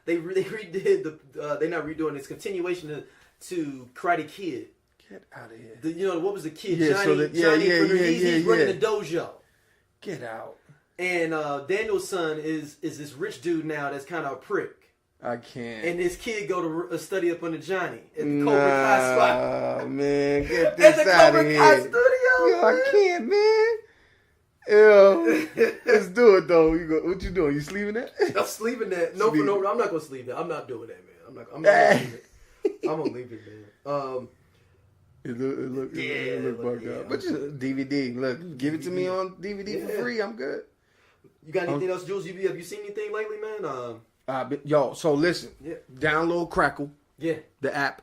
redid the. They're not redoing it. It's continuation to Karate Kid. Get out of here. What was the kid? Yeah, Johnny. He's running the dojo. Get out. And Daniel's son is this rich dude now that's kind of a prick. I can't. And his kid go to study up under Johnny at the Cobra Kai spot. Man, get this out of here. At the Cobra Kai studio. Yo, I can't, man. Yeah, let's do it though. What you doing? You sleeping that? I'm sleeping that. No, I'm not gonna sleep that. I'm not doing that, man. I'm not gonna leave it. I'm gonna leave it, man. It look bugged out. But just DVD. Look, give it to me on DVD for free. I'm good. You got anything else, Jules? Have you seen anything lately, man? Yo, so listen. Yeah. Download Crackle. Yeah. The app.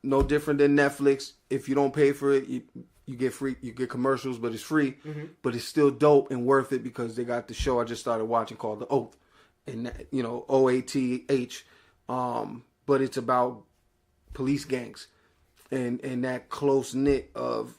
No different than Netflix. If you don't pay for it, you get free. You get commercials, but it's free. Mm-hmm. But it's still dope and worth it because they got the show I just started watching called The Oath, and OATH. But it's about police gangs and that close knit of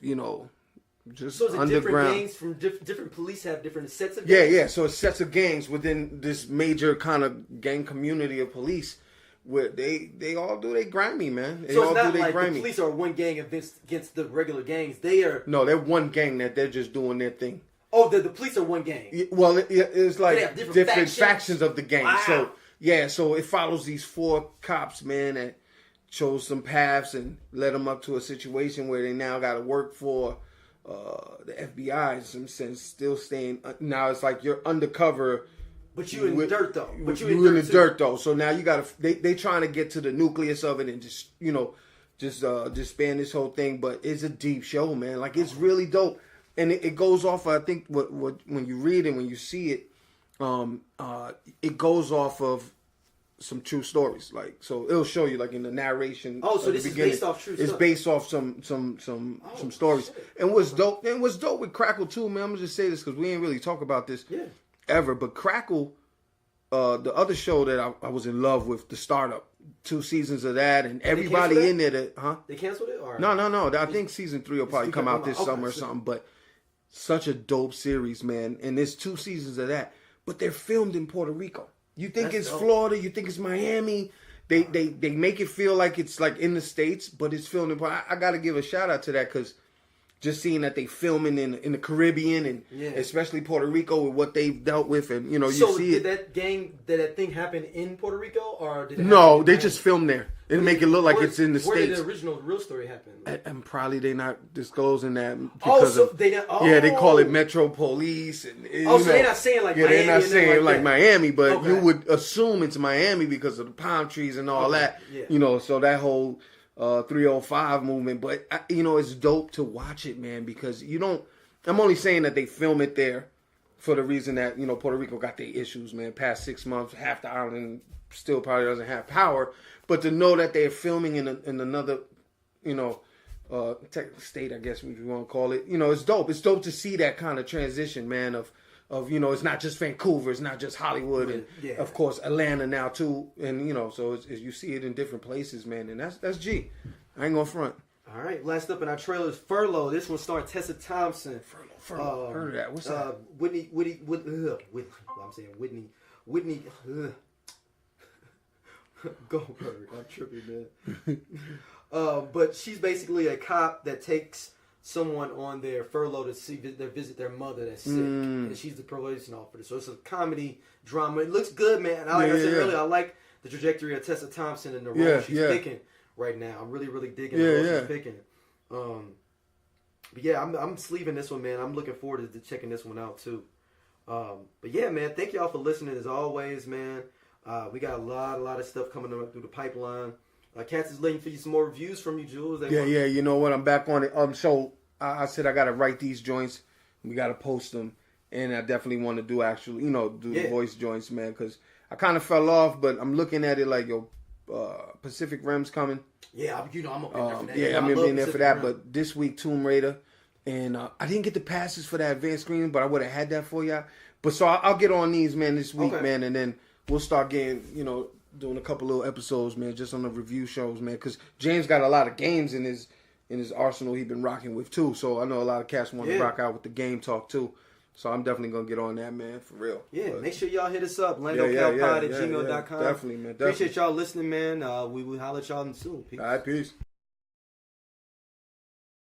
just so is it underground different gangs from different police have different sets of gangs? Yeah. So it's sets of gangs within this major kind of gang community of police. Where they all do they grimy, man. They so all it's not do like grimy. The police are one gang against the regular gangs. They're one gang that they're just doing their thing. Oh, the police are one gang. Well, it's like they have different factions of the gang. Wow. So it follows these 4 cops, man, that chose some paths and led them up to a situation where they now got to work for the FBI in some sense. Still staying now, it's like you're undercover. But you in the dirt though. You in the dirt though. So now you gotta. They trying to get to the nucleus of it and just span this whole thing. But it's a deep show, man. Like it's really dope, and it goes off. I think what when you read and when you see it, it goes off of some true stories. Like so, it'll show you like in the narration. Oh, so this is based off true. It's based off some stories. Shit. And what's dope with Crackle too, man. I'm gonna just say this because we ain't really talk about this. Yeah. Ever, but Crackle, the other show that I was in love with, The Startup, 2 seasons of that, and everybody in there They canceled it? Or? No. I think season 3 will probably come out this summer or something, but such a dope series, man. And there's 2 seasons of that, but they're filmed in Puerto Rico. You think it's Florida, you think it's Miami. They make it feel like it's like in the States, but it's filmed in I got to give a shout out to that because just seeing that they filming in the Caribbean and especially Puerto Rico with what they've dealt with, and you see it. Did that thing happen in Puerto Rico, or did it no? They just filmed there. They make it look like it's in the States. Where did the original real story happen? And probably they not disclosing that because they call it Metro Police. And, so they're not saying like Miami. They're not saying like Miami, but okay. You would assume it's Miami because of the palm trees and all that. Yeah. So that whole 305 movement, but it's dope to watch it, man, because I'm only saying that they film it there for the reason that Puerto Rico got their issues, man. Past 6 months, half the island still probably doesn't have power, but to know that they're filming in another state, I guess we want to call it, it's dope. It's dope to see that kind of transition, man, of it's not just Vancouver, it's not just Hollywood, and of course Atlanta now too, and so you see it in different places, man, and that's G. I ain't gonna front. All right, last up in our trailer is Furlough. This one starring Tessa Thompson. Furlough. Heard of that? What's that? Whitney. I'm saying Whitney. Goldberg. I'm tripping, man. But she's basically a cop that takes someone on their furlough to visit their mother that's sick, and she's the probation officer. So it's a comedy drama. It looks good, man. Like I said earlier, I like the trajectory of Tessa Thompson and the role she's picking right now. I'm really, really digging the role she's picking. But yeah, I'm sleeving this one, man. I'm looking forward to checking this one out too. But yeah, man, thank y'all for listening as always, man. We got a lot of stuff coming up through the pipeline. Cats is looking for you some more reviews from you, Jules. Yeah. You know what? I'm back on it. So I said I got to write these joints. We got to post them, and I definitely want to do the voice joints, man, because I kind of fell off, but I'm looking at it like Pacific Rim's coming. Yeah, I'm up in there for that. Yeah, I'm in there for that. But this week, Tomb Raider, and I didn't get the passes for that advanced screening, but I would have had that for y'all. But so I'll get on these, man, this week, man, and then we'll start getting, doing a couple little episodes, man, just on the review shows, man, because James got a lot of games in his arsenal he's been rocking with too. So I know a lot of cats want to rock out with the game talk too. So I'm definitely gonna get on that, man, for real. Yeah, make sure y'all hit us up, LandoCalPod@gmail.com. Definitely, man. Appreciate y'all listening, man. We will holler at y'all soon. Peace. All right, peace.